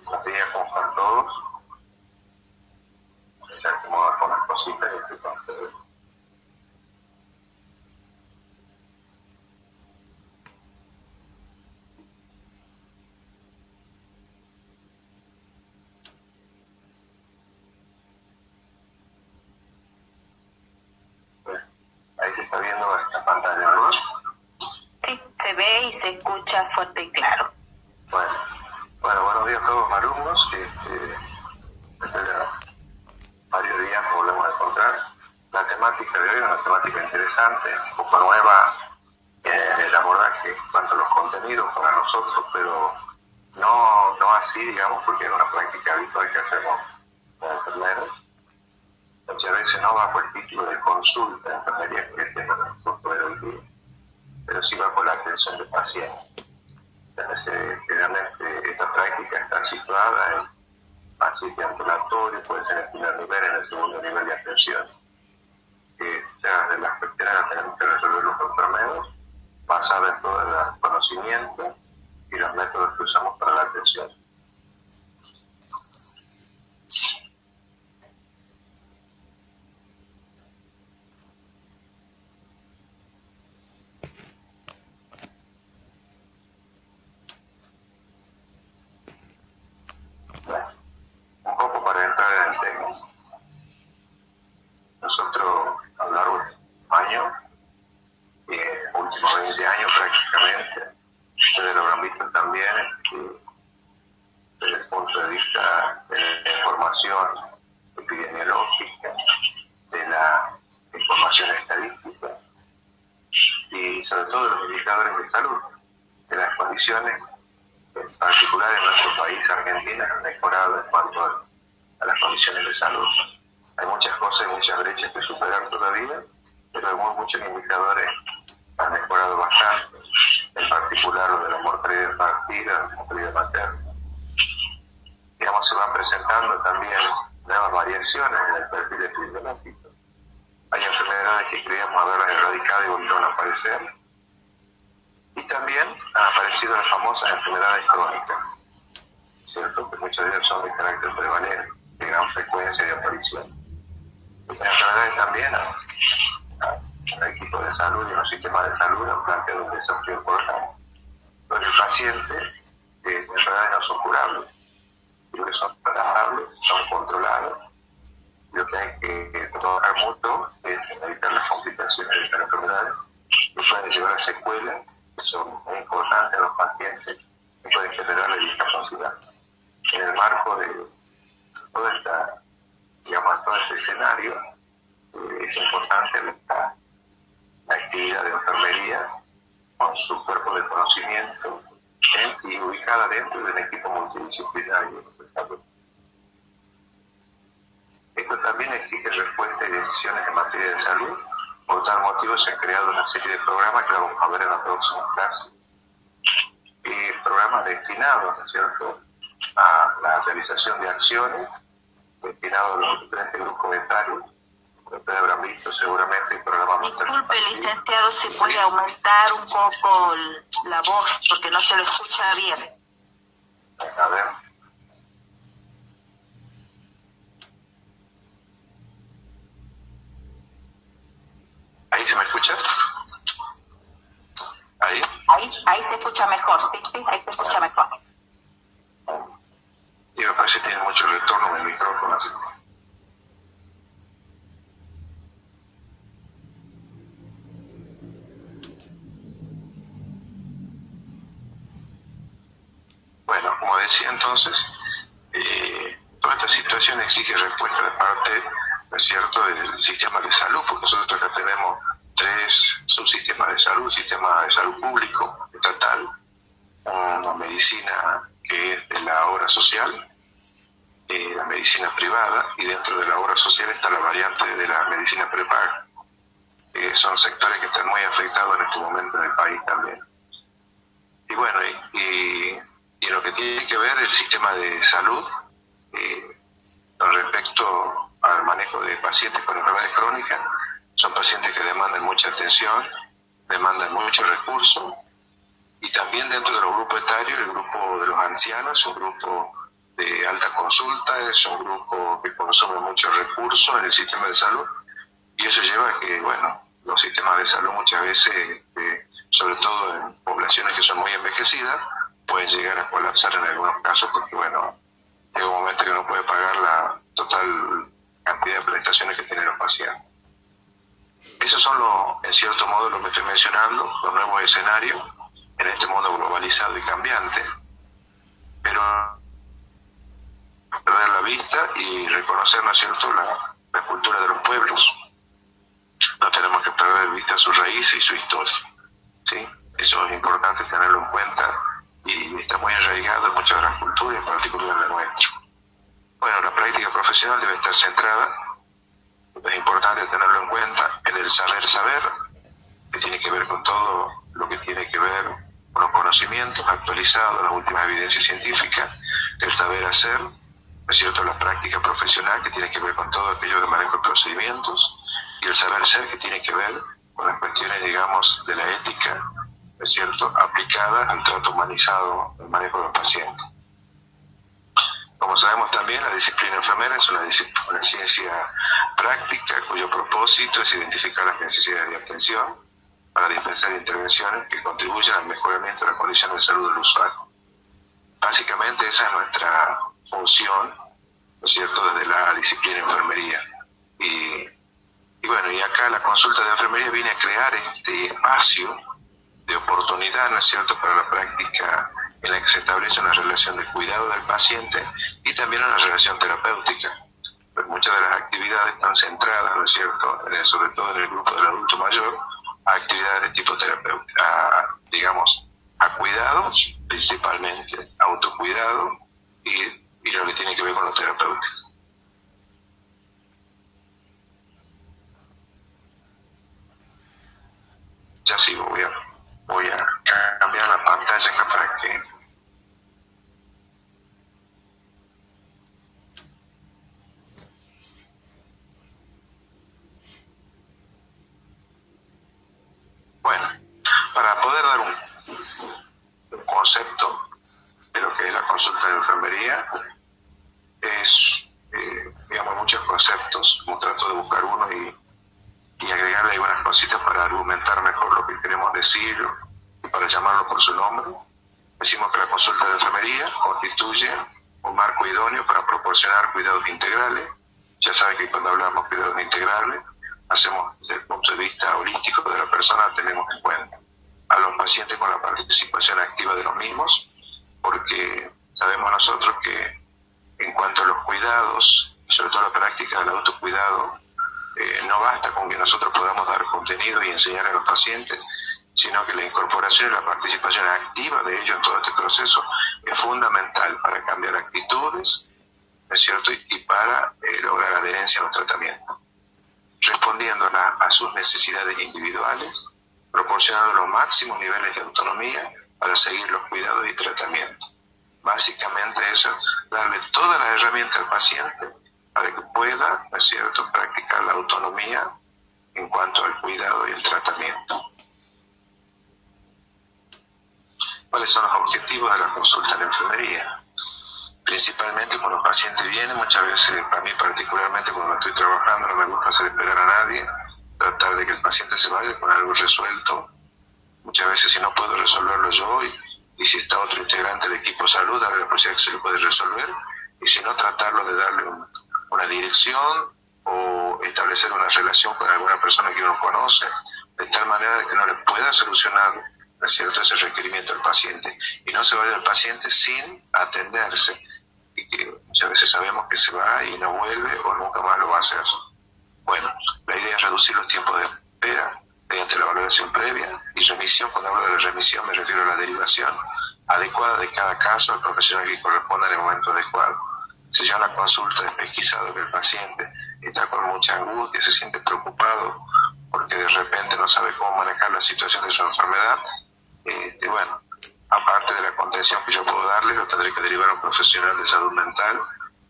Buenos días, ¿cómo están todos? Ya acomodar con las cositas y estoy con ustedes. Ahí se está viendo la pantalla, ¿verdad? Sí, se ve y se escucha fuerte y claro. Bueno, buenos días a todos los alumnos. Varios días nos volvemos a encontrar. La temática de hoy es una temática interesante, un poco nueva en el abordaje en cuanto a los contenidos para nosotros, pero no así, digamos, porque es una práctica habitual que hacemos como enfermeros. Muchas veces no bajo el título de consulta de enfermería, que es el tema de nosotros de hoy día, pero sí bajo la atención del paciente. Entonces, generalmente esta práctica está situada en paciente ambulatorio, puede ser en el primer nivel, en el segundo nivel de atención. Ya de las cuestiones tenemos que resolver los enfermeros, basada en todo el conocimiento y los métodos que usamos para la atención. Bueno, un poco para entrar en el tema. Nosotros a lo largo de años, últimos 20 años prácticamente, ustedes lo habrán visto también, desde el punto de vista de la información epidemiológica, de la información estadística y sobre todo de los indicadores de salud, de las condiciones en particular en nuestro país, Argentina, han mejorado en cuanto a las condiciones de salud. Hay muchas cosas y muchas brechas que superar todavía, pero hay muchos indicadores que han mejorado bastante, en particular lo de la mortalidad infantil, la mortalidad materna. Digamos, se van presentando también nuevas variaciones en el perfil epidemiológico. Hay enfermedades que creíamos haberlas erradicado y volvieron a aparecer. Y también han aparecido las famosas enfermedades crónicas, ¿cierto? Que muchas de ellas son de carácter prevalente, de gran frecuencia de aparición. Estas enfermedades también al equipo de salud y los sistemas de salud han planteado un desafío importante. Pero el paciente, las enfermedades no son curables, sino que son tratables, son controladas. Lo que hay que trabajar mucho es evitar las complicaciones de estas enfermedades que pueden llevar a secuelas que son muy importantes a los pacientes y pueden generarle discapacidad. En el marco de toda esta, digamos, todo este escenario, es importante la actividad de enfermería con su cuerpo de conocimiento y ubicada dentro de un equipo multidisciplinario. Esto también exige respuesta y decisiones en materia de salud. Por tal motivo se han creado una serie de programas que vamos a ver en la próxima clase. Programas destinados, ¿no es cierto?, a la realización de acciones, destinados a los diferentes grupos etarios. Ustedes habrán visto seguramente el programa. Disculpe, licenciado, si puede aumentar un poco la voz, porque no se lo escucha bien. A ver. ¿Ahí se me escucha? ¿Ahí? Ahí se escucha mejor, sí, ahí se escucha mejor. Y me parece que tiene mucho retorno en el micrófono, así. Bueno, como decía entonces, toda esta situación exige respuesta de parte, ¿no es cierto?, del sistema de salud, porque nosotros acá tenemos 3 subsistemas de salud: sistema de salud público, estatal, una medicina que es de la obra social, la medicina privada, y dentro de la obra social está la variante de la medicina prepaga. Son sectores que están muy afectados en este momento en el país también. Y bueno, y en lo que tiene que ver el sistema de salud, con respecto al manejo de pacientes con enfermedades crónicas, son pacientes que demandan mucha atención, demandan mucho recurso, y también dentro de los grupos etarios, el grupo de los ancianos es un grupo de alta consulta, es un grupo que consume muchos recursos en el sistema de salud, y eso lleva a que, bueno, los sistemas de salud muchas veces, sobre todo en poblaciones que son muy envejecidas, pueden llegar a colapsar en algunos casos porque, bueno, llega un momento que no puede pagar la total cantidad de prestaciones que tienen los pacientes. Esos son, en cierto modo, lo que estoy mencionando, los nuevos escenarios en este mundo globalizado y cambiante, pero perder la vista y reconocer, ¿no es cierto?, la cultura de los pueblos. No tenemos que perder de vista sus raíces y su historia, ¿sí? Eso es importante tenerlo en cuenta y está muy arraigado en muchas de las culturas, en particular en la nuestra. Bueno, la práctica profesional debe estar centrada, es importante tenerlo en cuenta, en el saber, que tiene que ver con todo lo que tiene que ver con los conocimientos actualizados, las últimas evidencias científicas, el saber hacer, ¿no es cierto?, la práctica profesional, que tiene que ver con todo aquello de manejo de procedimientos, y el saber ser, que tiene que ver con las cuestiones, digamos, de la ética, ¿no es cierto?, aplicada al trato humanizado, al manejo de los pacientes. Como sabemos también, la disciplina enfermera es una ciencia práctica cuyo propósito es identificar las necesidades de atención para dispensar intervenciones que contribuyan al mejoramiento de la condición de salud del usuario. Básicamente esa es nuestra función, ¿no es cierto?, desde la disciplina enfermería. Y bueno, y acá la consulta de enfermería viene a crear este espacio de oportunidad, ¿no es cierto?, para la práctica en la que se establece una relación de cuidado del paciente y también una relación terapéutica. Pues muchas de las actividades están centradas, ¿no es cierto?, sobre todo en el grupo del adulto mayor, a actividades de tipo terapéutico, digamos, a cuidados, principalmente, autocuidado y lo que tiene que ver con lo terapéutico. Ya sigo, voy a cambiar la pantalla acá para que... Bueno, para poder dar un concepto de lo que es la consulta de enfermería, es, digamos, muchos conceptos. Trato de buscar uno y agregarle algunas cositas para argumentar mejor lo que queremos decir y para llamarlo por su nombre. Decimos que la consulta de enfermería constituye un marco idóneo para proporcionar cuidados integrales. Ya saben que cuando hablamos de cuidados integrales, hacemos desde el punto de vista holístico de la persona, tenemos en cuenta a los pacientes con la participación activa de los mismos, porque sabemos nosotros que en cuanto a los cuidados, sobre todo la práctica del autocuidado, no basta con que nosotros podamos dar contenido y enseñar a los pacientes, sino que la incorporación y la participación activa de ellos en todo este proceso es fundamental para cambiar actitudes, ¿no es cierto?, y para lograr adherencia a los tratamientos, respondiendo a sus necesidades individuales, proporcionando los máximos niveles de autonomía para seguir los cuidados y tratamientos. Básicamente eso, darle todas las herramientas al paciente para que pueda, ¿no es cierto?, practicar la autonomía en cuanto al cuidado y el tratamiento. ¿Cuáles son los objetivos de la consulta en la enfermería? Principalmente cuando los pacientes vienen, muchas veces, para mí particularmente cuando estoy trabajando, no me gusta hacer esperar a nadie, tratar de que el paciente se vaya con algo resuelto. Muchas veces si no puedo resolverlo yo y si está otro integrante del equipo de salud, darle la posibilidad que se lo puede resolver, y si no, tratarlo de darle una dirección o establecer una relación con alguna persona que uno conoce, de tal manera de que no le pueda solucionar, ¿no es cierto?, ese requerimiento al paciente, y no se vaya el paciente sin atenderse, y que muchas veces sabemos que se va y no vuelve o nunca más lo va a hacer. Bueno, la idea es reducir los tiempos de espera mediante la valoración previa y remisión. Cuando hablo de remisión me refiero a la derivación adecuada de cada caso al profesional que corresponda en el momento adecuado. Si ya en la consulta es pesquisado que el paciente está con mucha angustia, se siente preocupado porque de repente no sabe cómo manejar la situación de su enfermedad, bueno, aparte de la contención que yo puedo darle, lo tendré que derivar a un profesional de salud mental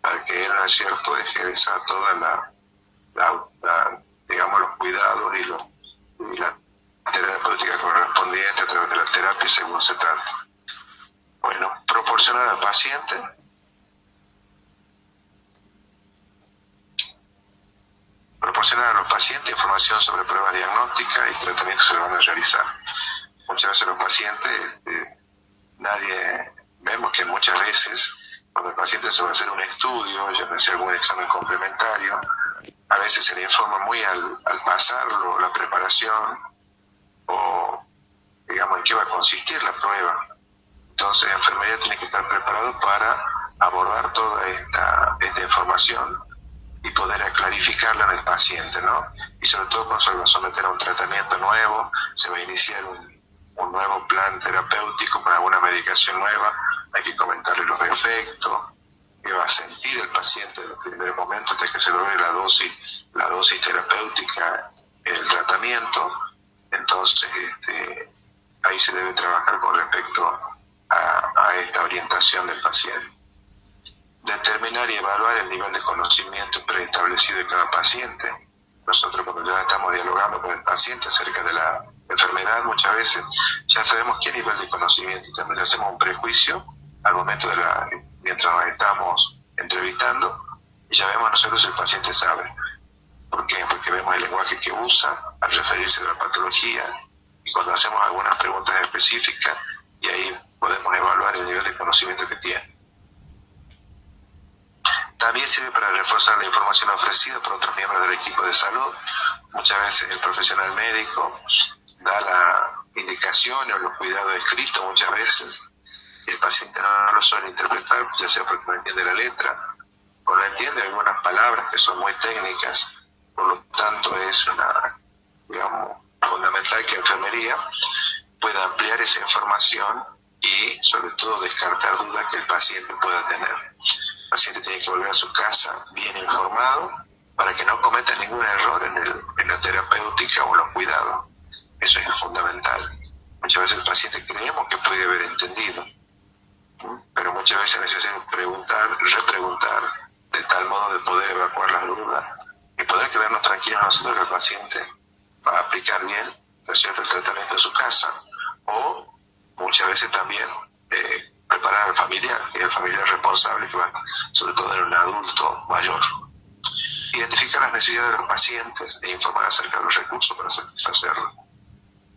para que él, ¿no es cierto?, ejerza toda digamos, los cuidados y la terapéutica correspondiente a través de la terapia según se trata. paciente, proporcionar a los pacientes información sobre pruebas diagnósticas y tratamientos que se van a realizar. Muchas veces los pacientes, vemos que muchas veces cuando el paciente se va a hacer un estudio, ya sea algún examen complementario, a veces se le informa muy al pasarlo, la preparación o, digamos, en qué va a consistir la prueba. Entonces, la enfermería tiene que estar preparado para abordar toda esta información y poder clarificarla en el paciente, ¿no? Y sobre todo cuando se va a someter a un tratamiento nuevo, se va a iniciar un nuevo plan terapéutico con alguna medicación nueva, hay que comentarle los efectos, que va a sentir el paciente en los primeros momentos hasta que se logre la dosis terapéutica en el tratamiento. Entonces, ahí se debe trabajar con respecto a esta orientación del paciente. Determinar y evaluar el nivel de conocimiento preestablecido de cada paciente. Nosotros cuando ya estamos dialogando con el paciente acerca de la enfermedad, muchas veces ya sabemos qué nivel de conocimiento y también hacemos un prejuicio al momento mientras nos estamos entrevistando y ya vemos nosotros si el paciente sabe. ¿Por qué? Porque vemos el lenguaje que usa al referirse a la patología y cuando hacemos algunas preguntas específicas y ahí podemos evaluar el nivel de conocimiento que tiene. También sirve para reforzar la información ofrecida por otros miembros del equipo de salud. Muchas veces el profesional médico da la indicación o los cuidados escritos muchas veces. El paciente no lo suele interpretar, ya sea porque no entiende la letra o no entiende algunas palabras que son muy técnicas. Por lo tanto, es fundamental que la enfermería pueda ampliar esa información y, sobre todo, descartar dudas que el paciente pueda tener. El paciente tiene que volver a su casa bien informado para que no cometa ningún error en la terapéutica o en los cuidados. Eso es fundamental. Muchas veces el paciente creemos que puede haber entendido, pero muchas veces es necesario repreguntar, de tal modo de poder evacuar las dudas y poder quedarnos tranquilos nosotros que el paciente va a aplicar bien, ¿no es cierto?, el tratamiento en su casa, o muchas veces también preparar al familiar, que es el familiar responsable, que va sobre todo en un adulto mayor. Identificar las necesidades de los pacientes e informar acerca de los recursos para satisfacerlo.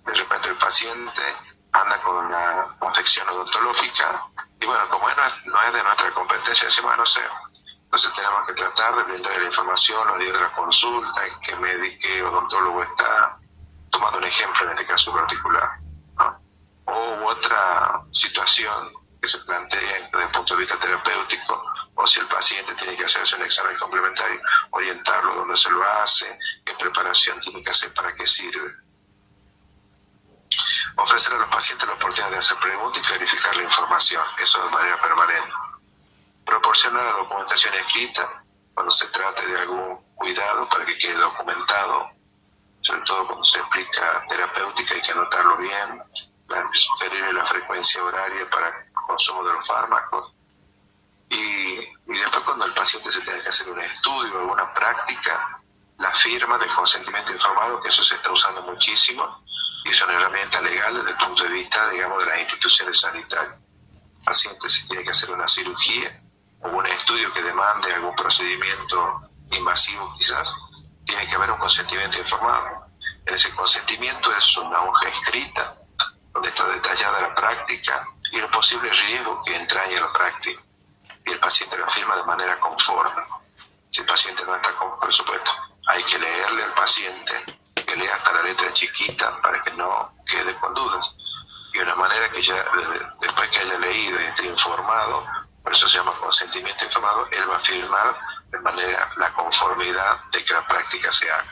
De repente el paciente anda con una confección odontológica y bueno, como no es de nuestra competencia, decimos, no sé. Entonces tenemos que tratar de brindarle la información, los días de la consulta, en qué médico, qué odontólogo está, tomando un ejemplo en este caso particular, ¿no? O otra situación que se plantea desde el punto de vista terapéutico, o si el paciente tiene que hacerse un examen complementario, orientarlo dónde se lo hace, qué preparación tiene que hacer, para qué sirve. Ofrecer a los pacientes la oportunidad de hacer preguntas y clarificar la información, eso de manera permanente. Proporcionar la documentación escrita cuando se trate de algún cuidado para que quede documentado, sobre todo cuando se aplica terapéutica hay que anotarlo bien, sugerir la frecuencia horaria para el consumo de los fármacos y después cuando el paciente se tenga que hacer un estudio o alguna práctica, la firma del consentimiento informado, que eso se está usando muchísimo y es una herramienta legal desde el punto de vista, digamos, de las instituciones sanitarias. El paciente si tiene que hacer una cirugía o un estudio que demande algún procedimiento invasivo quizás, tiene que haber un consentimiento informado. En ese consentimiento es una hoja escrita donde está detallada la práctica y los posibles riesgos que entraña la práctica. Y el paciente la firma de manera conforme. Si el paciente no está con, por supuesto, hay que leerle al paciente, que lea hasta la letra chiquita para que no quede con dudas. Y de una manera que ya después que haya leído y esté informado, por eso se llama consentimiento informado, él va a firmar de manera la conformidad de que la práctica se haga.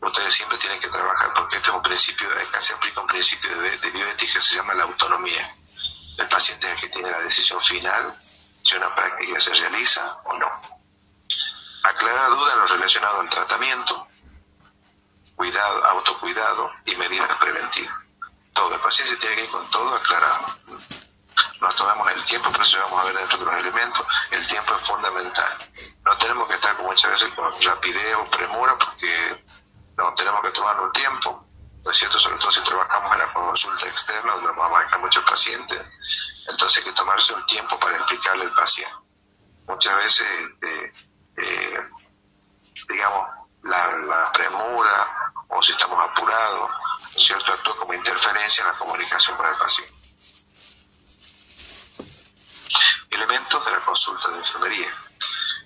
Ustedes siempre tienen que trabajar porque este es un principio, acá se aplica un principio de bioética que se llama la autonomía. El paciente es el que tiene la decisión final si una práctica se realiza o no. Aclarar dudas en lo relacionado al tratamiento, cuidado, autocuidado y medidas preventivas. Todo, el paciente tiene que ir con todo aclarado. Nos tomamos el tiempo, por eso vamos a ver dentro de los elementos, el tiempo es fundamental. No tenemos que estar como muchas veces con rapidez o premura porque no tenemos que tomar un tiempo. ¿no es cierto? Sobre todo si trabajamos en la consulta externa, donde vamos a manejar muchos pacientes, entonces hay que tomarse un tiempo para explicarle al paciente. Muchas veces, digamos, la premura, o si estamos apurados, ¿no es cierto?, actúa como interferencia en la comunicación con el paciente. Elementos de la consulta de enfermería.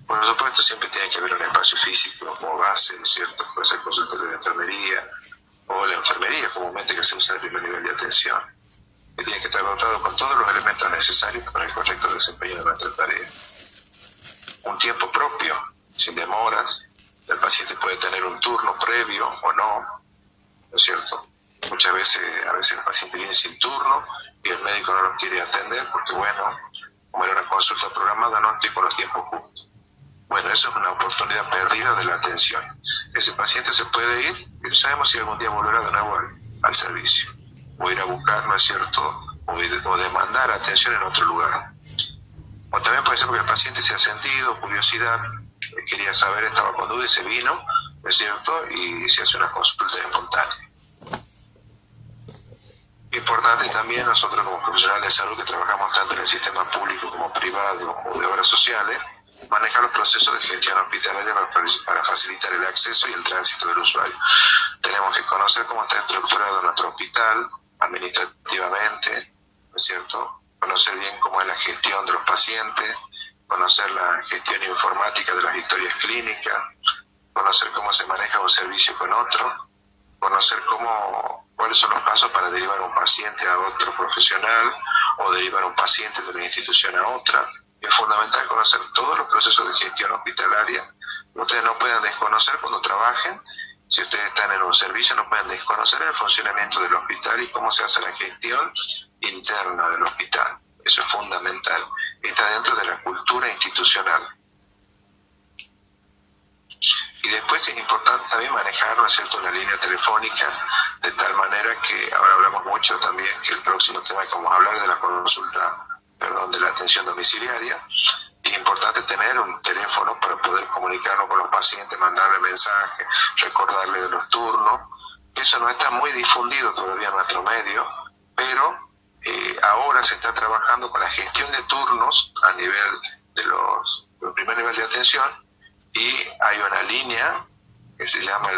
Por supuesto, siempre tiene que haber un espacio físico como base, ¿no es cierto? Puede ser consultorio de enfermería o la enfermería comúnmente que se usa en el primer nivel de atención, que tiene que estar dotado con todos los elementos necesarios para el correcto desempeño de nuestra tarea. Un tiempo propio, sin demoras. El paciente puede tener un turno previo o no, ¿no es cierto? Muchas veces, a veces el paciente viene sin turno y el médico no lo quiere atender porque, bueno, como era una consulta programada, no estoy con los tiempos justos. Bueno, eso es una oportunidad perdida de la atención. Ese paciente se puede ir y no sabemos si algún día volverá de nuevo al servicio. O ir a buscar, ¿no es cierto?, o demandar atención en otro lugar. O también puede ser porque el paciente se ha sentido curiosidad, quería saber, estaba con duda y se vino, ¿no es cierto?, y se hace una consulta espontánea. Importante también nosotros como profesionales de salud que trabajamos tanto en el sistema público como privado o de obras sociales, manejar los procesos de gestión hospitalaria para facilitar el acceso y el tránsito del usuario. Tenemos que conocer cómo está estructurado nuestro hospital administrativamente, ¿no es cierto?, conocer bien cómo es la gestión de los pacientes, conocer la gestión informática de las historias clínicas, conocer cómo se maneja un servicio con otro, conocer cuáles son los pasos para derivar un paciente a otro profesional o derivar un paciente de una institución a otra. Es fundamental conocer todos los procesos de gestión hospitalaria. Ustedes no pueden desconocer cuando trabajen, si ustedes están en un servicio, no pueden desconocer el funcionamiento del hospital y cómo se hace la gestión interna del hospital. Eso es fundamental. Está dentro de la cultura institucional. Y después es importante también manejar, ¿no es cierto?, una línea telefónica, de tal manera que ahora hablamos mucho también, que el próximo tema que vamos a hablar de la consulta, de la atención domiciliaria. Es importante tener un teléfono para poder comunicarnos con los pacientes, mandarle mensajes, recordarle de los turnos. Eso no está muy difundido todavía en nuestro medio, pero ahora se está trabajando con la gestión de turnos a nivel del primer nivel de atención, y hay una línea que se llama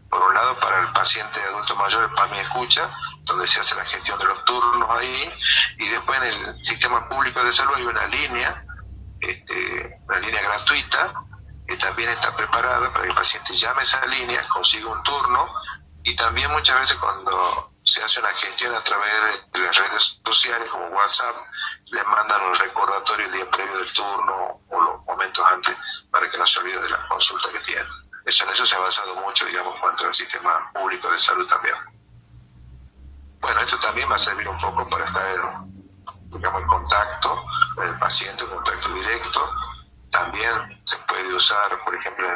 por un lado para el paciente adulto mayor, el PAMI Escucha, donde se hace la gestión de los turnos ahí, y después en el sistema público de salud hay una línea gratuita, que también está preparada para que el paciente llame a esa línea, consiga un turno, y también muchas veces cuando se hace una gestión a través de las redes sociales como WhatsApp, le mandan un recordatorio el día previo del turno o los momentos antes para que no se olvide de la consulta que tiene. En eso se ha avanzado mucho, digamos, en cuanto al sistema público de salud también. Bueno, esto también va a servir un poco para estar, digamos, en contacto con el paciente, en contacto directo. También se puede usar, por ejemplo, en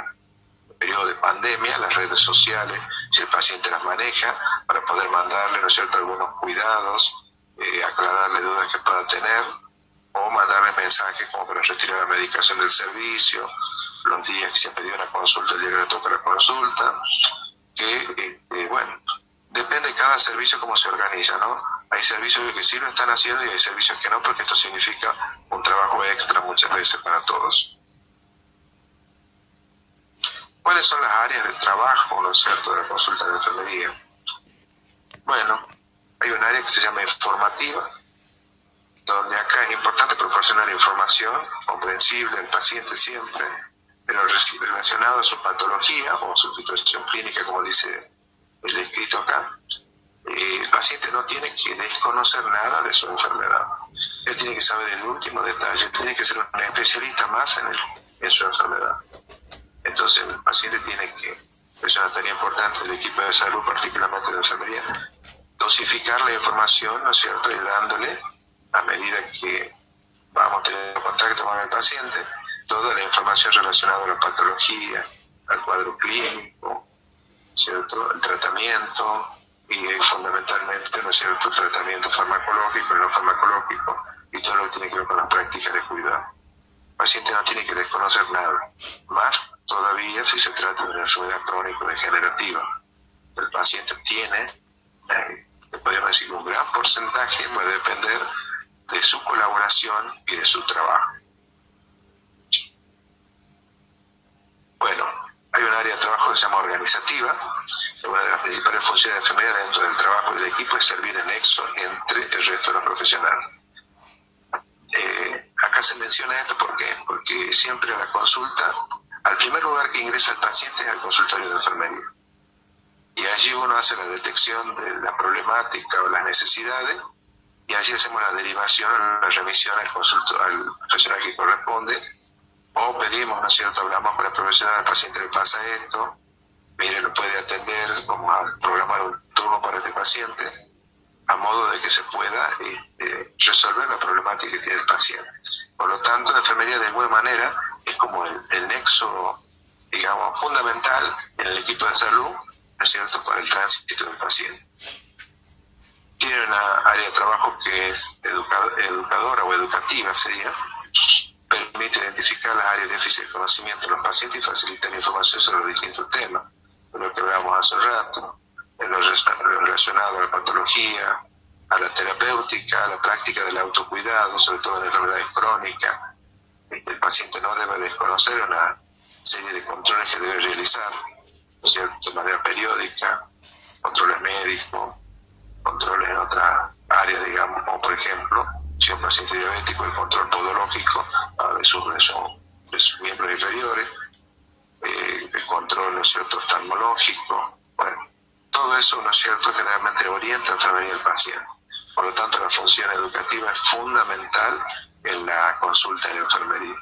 el periodo de pandemia, las redes sociales, si el paciente las maneja, para poder mandarle, ¿no es cierto?, algunos cuidados, aclararle dudas que pueda tener, o mandarle mensajes como para retirar la medicación del servicio, los días que se ha pedido una consulta, el día que le toca la consulta, que, bueno, depende de cada servicio cómo se organiza, ¿no? Hay servicios que sí lo están haciendo y hay servicios que no, porque esto significa un trabajo extra muchas veces para todos. ¿Cuáles son las áreas de trabajo, ¿no es cierto?, de la consulta de enfermería? Bueno, hay un área que se llama informativa, donde acá es importante proporcionar información comprensible al paciente siempre, pero relacionado a su patología o su situación clínica, como dice el escrito acá. El paciente no tiene que desconocer nada de su enfermedad. Él tiene que saber el último detalle, tiene que ser un especialista más en su enfermedad. Entonces el paciente tiene que, es una tarea importante del equipo de salud, particularmente de enfermería, dosificar la información, ¿no es cierto?, y dándole, a medida que vamos teniendo contacto con el paciente, toda la información relacionada a la patología, al cuadro clínico, ¿cierto?, el tratamiento y fundamentalmente, ¿no es cierto?, el tratamiento farmacológico y no farmacológico y todo lo que tiene que ver con las prácticas de cuidado. El paciente no tiene que desconocer nada, más todavía si se trata de una enfermedad crónico-degenerativa. El paciente tiene, podríamos decir, un gran porcentaje, puede depender de su colaboración y de su trabajo. Bueno, hay un área de trabajo que se llama organizativa. Una de las principales funciones de enfermería dentro del trabajo del equipo es servir de nexo entre el resto de los profesionales. Acá se menciona esto porque siempre a la consulta, al primer lugar que ingresa el paciente es al consultorio de enfermería. Y allí uno hace la detección de la problemática o las necesidades, y allí hacemos la derivación o la remisión al profesional que corresponde, o pedimos, ¿no es cierto?, hablamos con el profesional, al paciente le pasa esto, mire, lo puede atender, vamos a programar un turno para este paciente, a modo de que se pueda resolver la problemática que tiene el paciente. Por lo tanto, la enfermería de alguna manera es como el nexo, digamos, fundamental en el equipo de salud, ¿no es cierto?, para el tránsito del paciente. Tiene una área de trabajo que es educadora o educativa, sería, permite identificar las áreas de déficit de conocimiento de los pacientes y facilitar información sobre los distintos temas, de lo que hablamos hace rato, en lo relacionado a la patología, a la terapéutica, a la práctica del autocuidado, sobre todo en enfermedades crónicas. El paciente no debe desconocer una serie de controles que debe realizar, ¿no es cierto?, de manera periódica, controles médicos, controles en otras áreas, digamos, como por ejemplo, si un paciente diabético, el control podológico de sus miembros inferiores, el control, ¿no es cierto?, oftalmológico. Bueno, todo eso, ¿no es cierto?, generalmente orienta a la enfermería del paciente. Por lo tanto, la función educativa es fundamental en la consulta de la enfermería.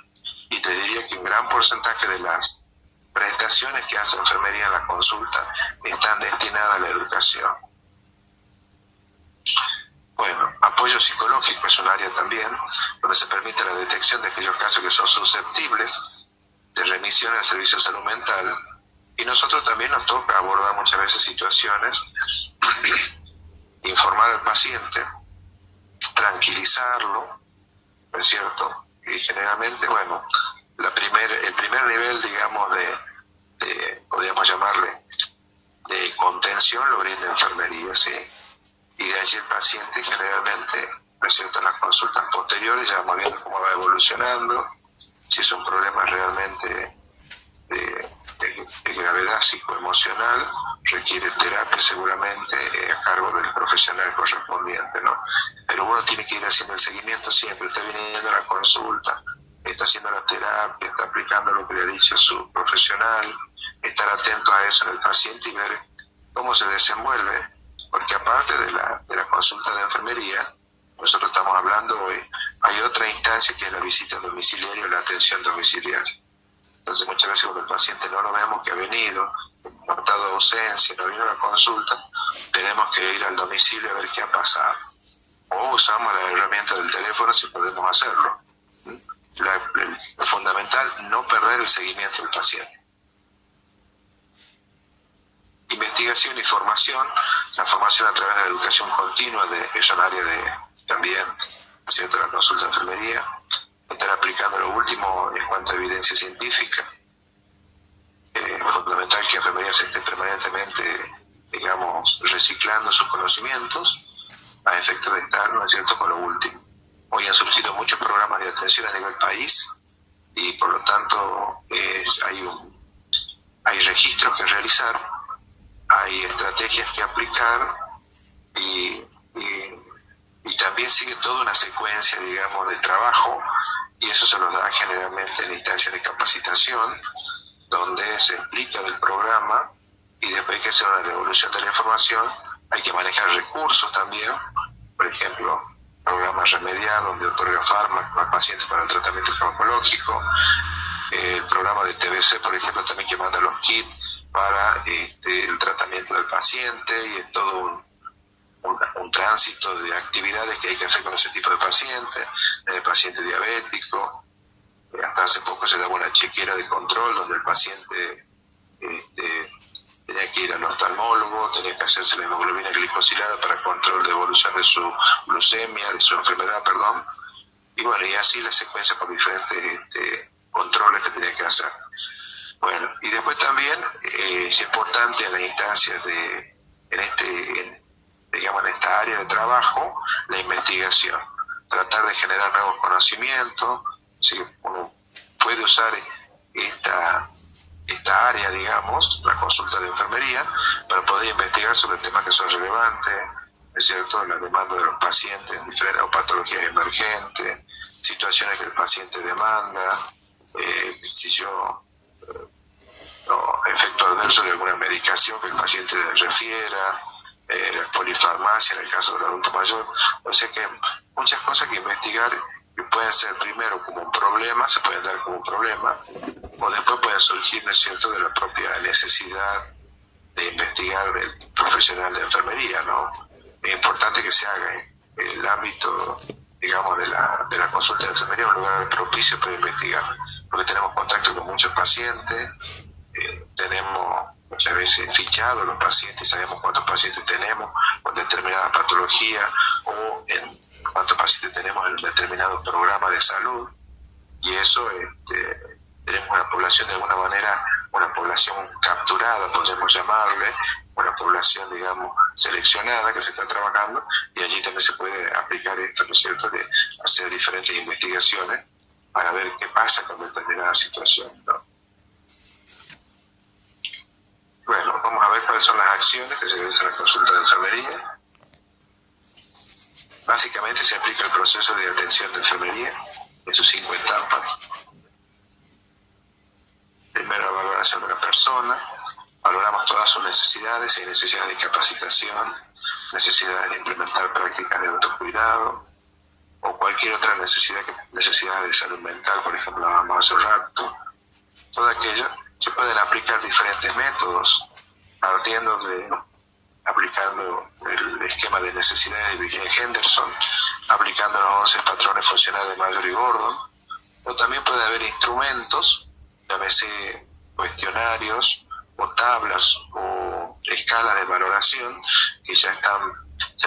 Y te diría que un gran porcentaje de las prestaciones que hace la enfermería en la consulta están destinadas a la educación. Bueno, apoyo psicológico es un área también donde se permite la detección de aquellos casos que son susceptibles de remisión al servicio de salud mental, y nosotros también nos toca abordar muchas veces situaciones, informar al paciente, tranquilizarlo, ¿no es cierto? Y generalmente, bueno, el primer nivel, digamos, podríamos llamarle, de contención lo brinda enfermería, ¿sí? Y de allí el paciente generalmente, ¿no es cierto?, en las consultas posteriores ya vamos viendo cómo va evolucionando, si es un problema realmente de gravedad psicoemocional, requiere terapia seguramente a cargo del profesional correspondiente, ¿no? Pero uno tiene que ir haciendo el seguimiento siempre, está viniendo a la consulta, está haciendo la terapia, está aplicando lo que le ha dicho su profesional, estar atento a eso en el paciente y ver cómo se desenvuelve, porque aparte de la consulta de enfermería, nosotros estamos hablando hoy, hay otra instancia que es la visita domiciliaria o la atención domiciliaria. Entonces muchas veces cuando el paciente no lo vemos que ha venido, notado ausencia, no vino a la consulta, tenemos que ir al domicilio a ver qué ha pasado. O usamos la herramienta del teléfono si podemos hacerlo. Lo fundamental, no perder el seguimiento del paciente. Investigación y formación, la formación a través de la educación continua, que es un área también, ¿cierto?, la consulta de enfermería, estar aplicando lo último en cuanto a evidencia científica. Fundamental que la enfermería se esté permanentemente, digamos, reciclando sus conocimientos a efecto de estar, ¿no es cierto?, con lo último. Hoy han surgido muchos programas de atención a nivel país y por lo tanto hay registros que realizar, hay estrategias que aplicar y también sigue toda una secuencia, digamos, de trabajo, y eso se los da generalmente en instancias de capacitación, donde se explica del programa y después hay que hacer una devolución de la información, hay que manejar recursos también, por ejemplo, programas remediados donde otorga fármacos a pacientes para el tratamiento farmacológico, el programa de TBC, por ejemplo, también que manda los kits para el tratamiento del paciente, y es todo un tránsito de actividades que hay que hacer con ese tipo de pacientes, el paciente diabético. Hasta hace poco se daba una chequera de control donde el paciente tenía que ir al oftalmólogo, tenía que hacerse la hemoglobina glicosilada para control de evolución de su glucemia, de su enfermedad, perdón. Y bueno, y así la secuencia por diferentes controles que tenía que hacer. Bueno, y después también es importante en las instancias digamos, en esta área de trabajo, la investigación, tratar de generar nuevos conocimientos. ¿Sí? Uno puede usar esta área, digamos, la consulta de enfermería, para poder investigar sobre temas que son relevantes, ¿es cierto? La demanda de los pacientes, diferentes o patologías emergentes, situaciones que el paciente demanda, si yo efecto adverso de alguna medicación que el paciente refiera, la polifarmacia en el caso del adulto mayor. O sea que muchas cosas que investigar que pueden ser primero como un problema, se pueden dar como un problema, o después pueden surgir, ¿no es cierto?, de la propia necesidad de investigar del profesional de enfermería, ¿no? Es importante que se haga en el ámbito, digamos, de la consulta de enfermería un lugar propicio para investigar, porque tenemos contacto con muchos pacientes, tenemos muchas veces fichados los pacientes, sabemos cuántos pacientes tenemos con determinada patología o en cuántos pacientes tenemos en un determinado programa de salud, y eso tenemos una población de alguna manera, una población capturada, podemos llamarle, una población, digamos, seleccionada que se está trabajando, y allí también se puede aplicar esto, ¿no es cierto?, de hacer diferentes investigaciones para ver qué pasa con determinada situación, ¿no? Bueno, vamos a ver cuáles son las acciones que se realizan en la consulta de enfermería. Básicamente se aplica el proceso de atención de enfermería en sus 5 etapas. Primero, la valoración de la persona, valoramos todas sus necesidades, si hay necesidades de capacitación, necesidades de implementar prácticas de autocuidado, o cualquier otra necesidad de salud mental, por ejemplo, hablábamos hace un rato. Todo aquello se pueden aplicar diferentes métodos, aplicando el esquema de necesidades de Virginia Henderson, aplicando los 11 patrones funcionales de Mayer y Gordon, o también puede haber instrumentos, llámese cuestionarios, o tablas, o escalas de valoración, que ya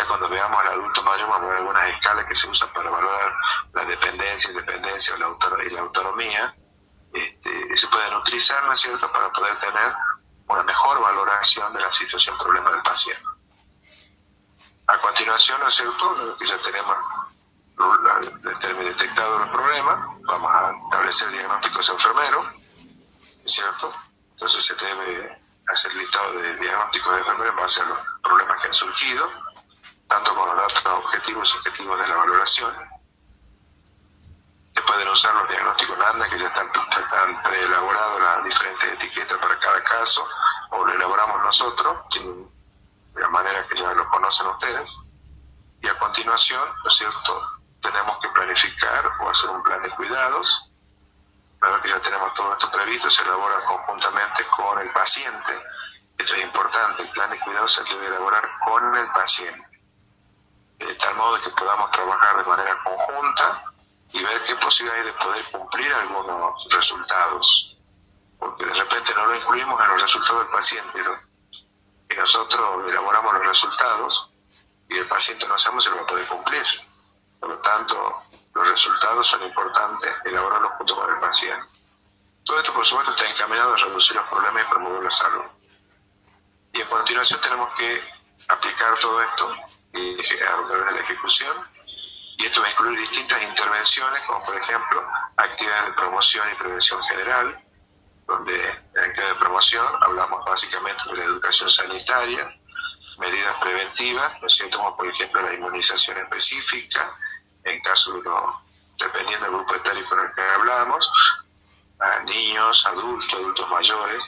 cuando veamos al adulto mayor vamos a ver algunas escalas que se usan para valorar la dependencia, independencia y la autonomía. Se pueden utilizar, ¿no es cierto?, para poder tener una mejor valoración de la situación problema del paciente. A continuación, ¿no es cierto?, que ya tenemos detectado los problemas, vamos a establecer diagnósticos enfermeros, ¿es cierto? Entonces se debe hacer listado de diagnósticos de enfermeros en base a los problemas que han surgido, tanto con los datos objetivos y subjetivos de la valoración. Se pueden usar los diagnósticos NANDA, que ya están preelaborados, las diferentes etiquetas para cada caso, o lo elaboramos nosotros, de la manera que ya lo conocen ustedes. Y a continuación, ¿no es cierto?, tenemos que planificar o hacer un plan de cuidados. Una vez que ya tenemos todo esto previsto, se elabora conjuntamente con el paciente. Esto es importante, el plan de cuidados se debe elaborar con el paciente, de tal modo que podamos trabajar de manera conjunta y ver qué posibilidad hay de poder cumplir algunos resultados, porque de repente no lo incluimos en los resultados del paciente, ¿no? Y nosotros elaboramos los resultados y el paciente no sabemos si lo va a poder cumplir. Por lo tanto, los resultados son importantes, elaborarlos junto con el paciente. Todo esto, por supuesto, está encaminado a reducir los problemas y promover la salud. Y a continuación tenemos que aplicar todo esto a través de la ejecución, y esto va a incluir distintas intervenciones, como por ejemplo actividades de promoción y prevención general, donde en la actividad de promoción hablamos básicamente de la educación sanitaria, medidas preventivas, ¿no es cierto?, como por ejemplo la inmunización específica, en caso dependiendo del grupo etario con el que hablamos, a niños, adultos mayores,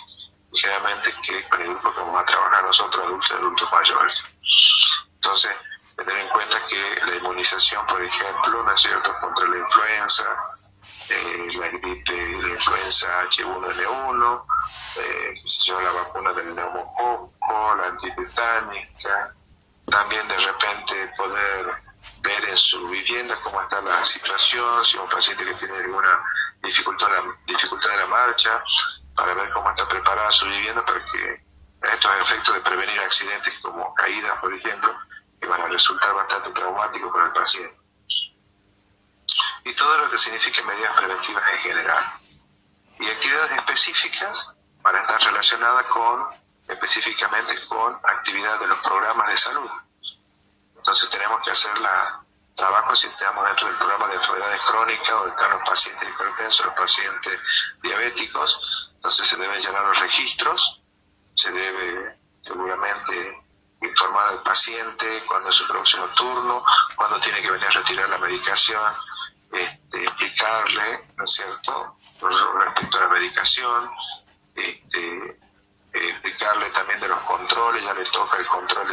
y generalmente que con el grupo que vamos a trabajar nosotros, adultos mayores. Entonces, tener en cuenta que la inmunización, por ejemplo, ¿no es cierto?, contra la influenza, la gripe, la influenza H1N1, la vacuna del neumococo, la antitetánica, también de repente poder ver en su vivienda cómo está la situación, si un paciente que tiene alguna dificultad de la marcha, para ver cómo está preparada su vivienda para que estos efectos de prevenir accidentes como caídas, por ejemplo, que van a resultar bastante traumáticos para el paciente. Y todo lo que signifique medidas preventivas en general. Y actividades específicas para estar relacionada específicamente con actividad de los programas de salud. Entonces tenemos que hacer trabajo si estamos dentro del programa de enfermedades crónicas, donde están los pacientes hipertensos, los pacientes diabéticos. Entonces se deben llenar los registros, se debe seguramente informar al paciente cuándo es su próximo turno, cuándo tiene que venir a retirar la medicación, explicarle, ¿no es cierto?, respecto a la medicación, explicarle también de los controles. Ya le toca el control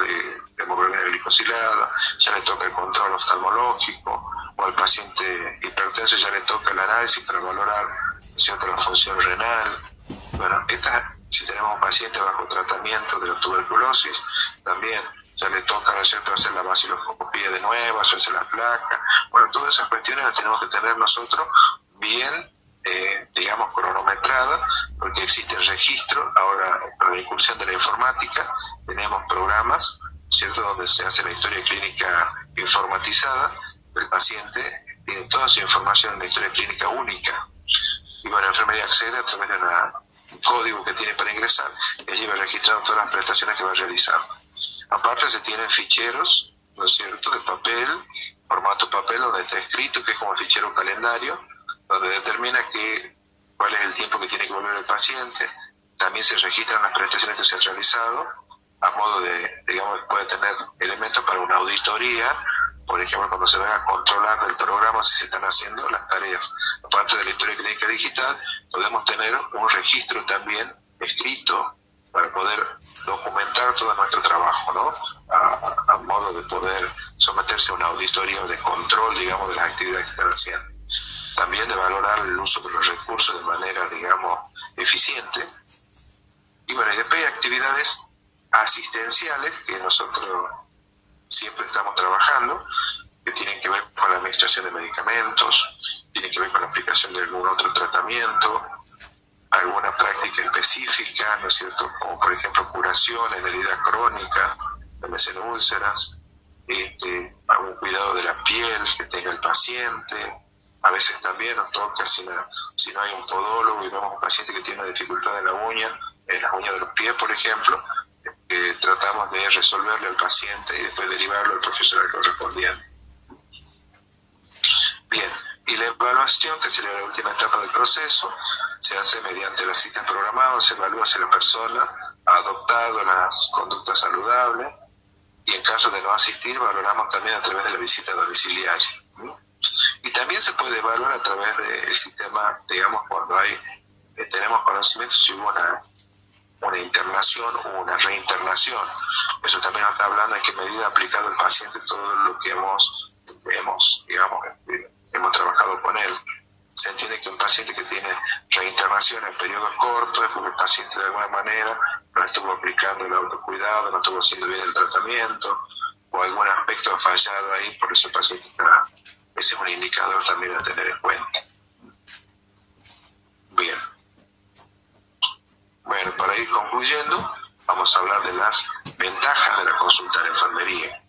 de hemoglobina glicosilada, ya le toca el control oftalmológico, o al paciente hipertenso ya le toca el análisis para valorar, ¿no es cierto?, la función renal. Bueno, si tenemos un paciente bajo tratamiento de la tuberculosis, también ya le toca, ¿no es cierto?, hacer la vaciloscopía de nuevo, hacerse la placa. Bueno, todas esas cuestiones las tenemos que tener nosotros bien, digamos, cronometradas, porque existe el registro. Ahora, para la incursión de la informática, tenemos programas, ¿cierto?, donde se hace la historia clínica informatizada. El paciente tiene toda su información en la historia clínica única. Y bueno, la enfermería accede a través de un código que tiene para ingresar, y allí va registrando todas las prestaciones que va a realizar. Aparte se tienen ficheros, ¿no es cierto?, de papel, formato papel, donde está escrito, que es como el fichero calendario, donde determina cuál es el tiempo que tiene que volver el paciente. También se registran las prestaciones que se han realizado, a modo de, digamos, puede tener elementos para una auditoría, por ejemplo, cuando se va a controlar del programa si se están haciendo las tareas. Aparte de la historia clínica digital, podemos tener un registro también escrito para poder documentar todo nuestro trabajo, ¿no?, a modo de poder someterse a una auditoría de control, digamos, de las actividades que están haciendo. También de valorar el uso de los recursos de manera, digamos, eficiente. Y bueno, y después hay actividades asistenciales que nosotros siempre estamos trabajando, que tienen que ver con la administración de medicamentos, tienen que ver con la aplicación de algún otro tratamiento, alguna práctica específica, ¿no es cierto?, como por ejemplo curación en herida crónica, en úlceras, algún cuidado de la piel que tenga el paciente. A veces también nos toca, si no hay un podólogo y vemos un paciente que tiene una dificultad en las uñas de los pies, por ejemplo, tratamos de resolverle al paciente y después derivarlo al profesional correspondiente. Bien, y la evaluación, que sería la última etapa del proceso, se hace mediante las citas programadas. Se evalúa si la persona ha adoptado las conductas saludables, y en caso de no asistir, valoramos también a través de la visita domiciliaria. Y también se puede evaluar a través del sistema, digamos, cuando tenemos conocimiento si hubo una internación o una reinternación. Eso también nos está hablando en qué medida ha aplicado el paciente todo lo que hemos trabajado con él. Se entiende que un paciente que tiene reinternación en periodos cortos es porque el paciente de alguna manera no estuvo aplicando el autocuidado, no estuvo haciendo bien el tratamiento, o algún aspecto ha fallado ahí, por eso el paciente está. Ese es un indicador también a tener en cuenta. Bien. Bueno, para ir concluyendo, vamos a hablar de las ventajas de la consulta en enfermería.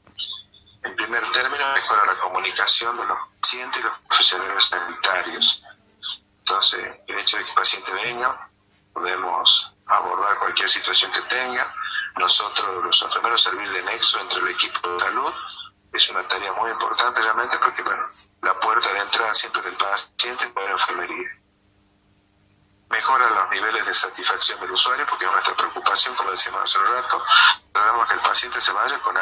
En primer término, mejora la comunicación de los pacientes y los profesionales sanitarios. Entonces, el hecho de que el paciente venga, podemos abordar cualquier situación que tenga. Nosotros, los enfermeros, servir de nexo entre el equipo de salud es una tarea muy importante realmente, porque bueno, la puerta de entrada siempre del paciente es la enfermería. Mejora los niveles de satisfacción del usuario, porque es nuestra preocupación, como decíamos hace un rato, tratamos que el paciente se vaya con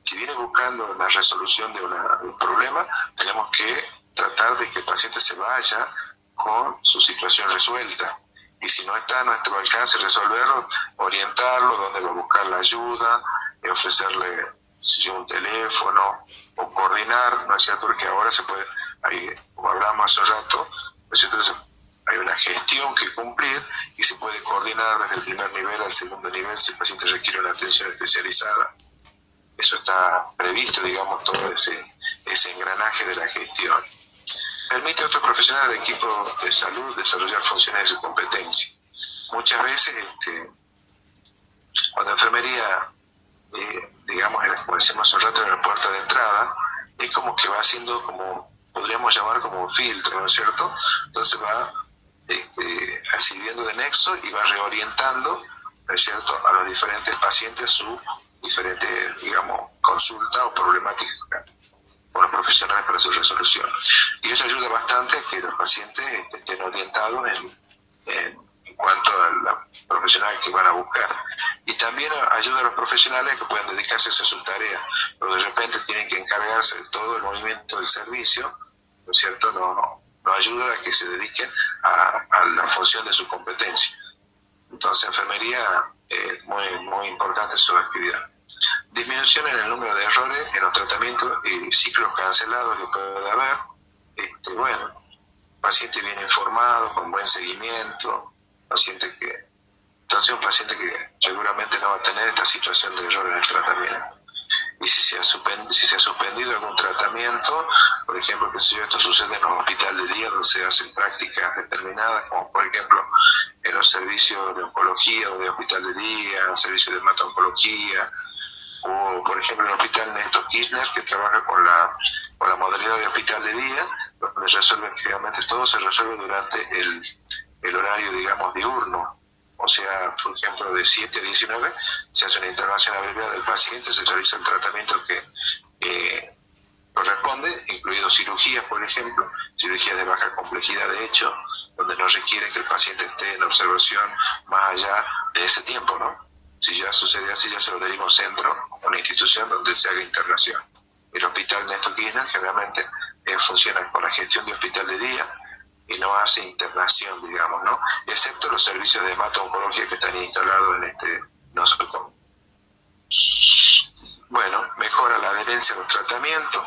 si viene buscando la resolución de un problema, tenemos que tratar de que el paciente se vaya con su situación resuelta. Y si no está a nuestro alcance resolverlo, orientarlo, dónde va a buscar la ayuda, ofrecerle un teléfono, o coordinar, ¿no es cierto?, porque ahora se puede, como hablamos hace un rato, ¿no es cierto?, hay una gestión que cumplir y se puede coordinar desde el primer nivel al segundo nivel si el paciente requiere una atención especializada. Eso está previsto, digamos, todo ese engranaje de la gestión. Permite a otros profesionales del equipo de salud desarrollar funciones de su competencia. Muchas veces, cuando enfermería, digamos, como decíamos hace un rato, en la puerta de entrada, es como que va haciendo, como podríamos llamar, como un filtro, ¿no es cierto? Entonces va sirviendo de nexo y va reorientando, ¿no es cierto?, a los diferentes pacientes su diferente, digamos, consulta o problemática con los profesionales para su resolución. Y eso ayuda bastante a que los pacientes estén orientados en cuanto a la profesional que van a buscar. Y también ayuda a los profesionales a que puedan dedicarse a su tarea, pero de repente tienen que encargarse de todo el movimiento del servicio, ¿no es cierto? No ayuda a que se dediquen a la función de su competencia. Entonces, enfermería es muy importante su actividad. Disminución en el número de errores en los tratamientos y ciclos cancelados que puede haber. Bueno, paciente bien informado, con buen seguimiento, entonces un paciente que seguramente no va a tener esta situación de error en el tratamiento. Y si se ha suspendido algún tratamiento, por ejemplo, que si esto sucede en un hospital de día donde se hacen prácticas determinadas, como por ejemplo en los servicios de oncología o de hospital de día, servicios de hemato-oncología, o por ejemplo en el hospital Néstor Kirchner, que trabaja con la modalidad de hospital de día, donde realmente todo se resuelve durante el horario, digamos, diurno. O sea, por ejemplo, de 7 a 19 se hace una intervención abreviada del paciente, se realiza el tratamiento que corresponde, incluido cirugías, por ejemplo, cirugías de baja complejidad de hecho, donde no requiere que el paciente esté en observación más allá de ese tiempo, ¿no? Si ya sucede así, ya se lo deriva a un centro, a una institución donde se haga internación. El hospital Néstor Kirchner generalmente funciona con la gestión de hospital de día y no hace internación, digamos, ¿no? Excepto los servicios de hemato-oncología que están instalados en este nosocom. Bueno, mejora la adherencia a los tratamientos.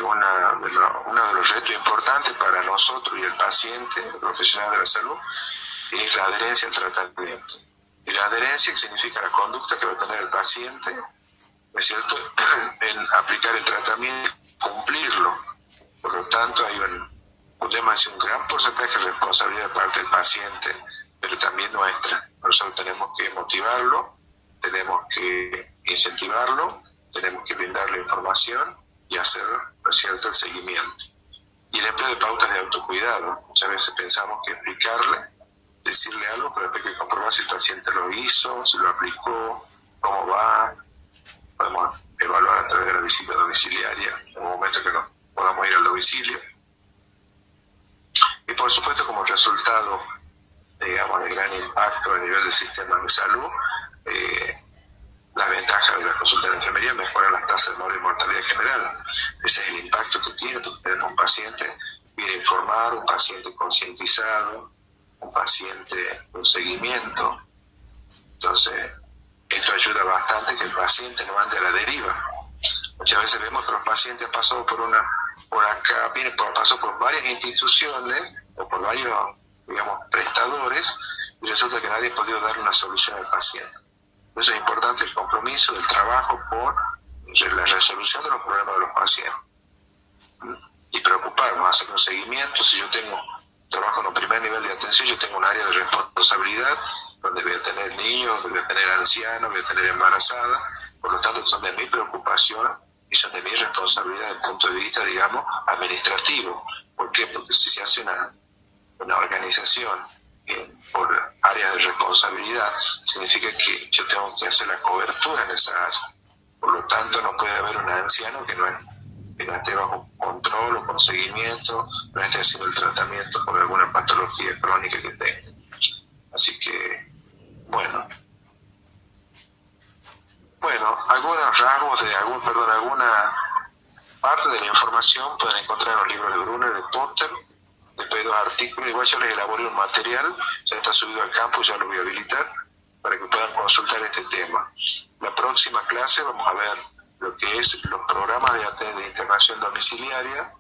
Uno de los retos importantes para nosotros y el paciente, el profesional de la salud, es la adherencia al tratamiento. Y la adherencia, que significa la conducta que va a tener el paciente, ¿no es cierto?, en aplicar el tratamiento, cumplirlo. Por lo tanto, hay podemos decir, un gran porcentaje de responsabilidad de parte del paciente, pero también nuestra. Nosotros tenemos que motivarlo, tenemos que incentivarlo, tenemos que brindarle información y hacer, ¿no es cierto?, el seguimiento. Y el empleo de pautas de autocuidado. Muchas veces pensamos que explicarle, decirle algo, pero después hay que comprobar si el paciente lo hizo, si lo aplicó, cómo va. Podemos evaluar a través de la visita domiciliaria, en un momento que no podamos ir al domicilio. Y por supuesto, como resultado, digamos, del gran impacto a nivel del sistema de salud, las ventajas de la consulta de la enfermería mejoran las tasas de morbidad y mortalidad general. Ese es el impacto que tiene tener un paciente bien informado, un paciente concientizado, un paciente con seguimiento. Entonces, esto ayuda bastante que el paciente no ande a la deriva. Muchas veces vemos que los pacientes han pasado pasado por varias instituciones o por varios, digamos, prestadores, y resulta que nadie ha podido dar una solución al paciente. Por eso es importante el compromiso del trabajo por la resolución de los problemas de los pacientes. Y preocuparnos, hacer un seguimiento. Si yo trabajo en un primer nivel de atención, yo tengo un área de responsabilidad donde voy a tener niños, donde voy a tener ancianos, voy a tener embarazadas. Por lo tanto, son de mi preocupación y son de mi responsabilidad desde el punto de vista, digamos, administrativo. ¿Por qué? Porque si se hace una organización por áreas de responsabilidad, significa que yo tengo que hacer la cobertura en esa área. Por lo tanto, no puede haber un anciano que no esté bajo control o con seguimiento, no esté haciendo el tratamiento por alguna patología crónica que tenga. Así que, bueno, algunos rasgos alguna parte de la información pueden encontrar en los libros de Brunner, de Potter. Después de 2 artículos, igual yo les elaboré un material, ya está subido al campus, ya lo voy a habilitar para que puedan consultar este tema. La próxima clase vamos a ver lo que es los programas de internación domiciliaria,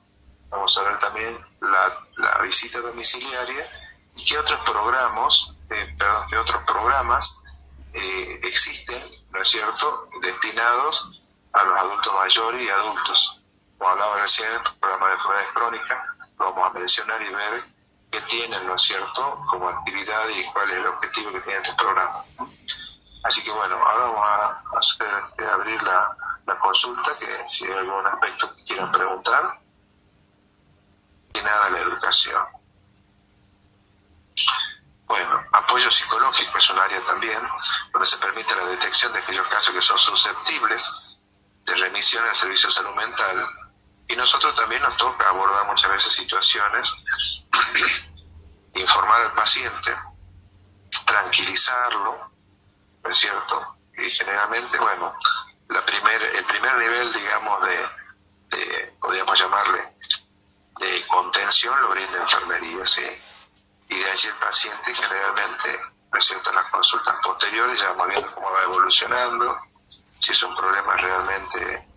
vamos a ver también la visita domiciliaria y qué otros programas existen, ¿no es cierto?, destinados a los adultos mayores y adultos. Como hablaba recién, el programa de enfermedades crónicas, lo vamos a mencionar y ver qué tienen, ¿no es cierto?, como actividad y cuál es el objetivo que tiene este programa. Así que bueno, ahora vamos a abrir la consulta, que si hay algún aspecto que quieran preguntar. Y nada, la educación. Bueno, apoyo psicológico es un área también donde se permite la detección de aquellos casos que son susceptibles de remisión al servicio de salud mental, y nosotros también nos toca abordar muchas veces situaciones, informar al paciente, tranquilizarlo, ¿no es cierto? Y generalmente, bueno, el primer nivel, digamos, podríamos llamarle, de contención lo brinda enfermería, ¿sí? Y de allí el paciente generalmente, ¿no es cierto?, en las consultas posteriores ya vamos viendo cómo va evolucionando, si es un problema realmente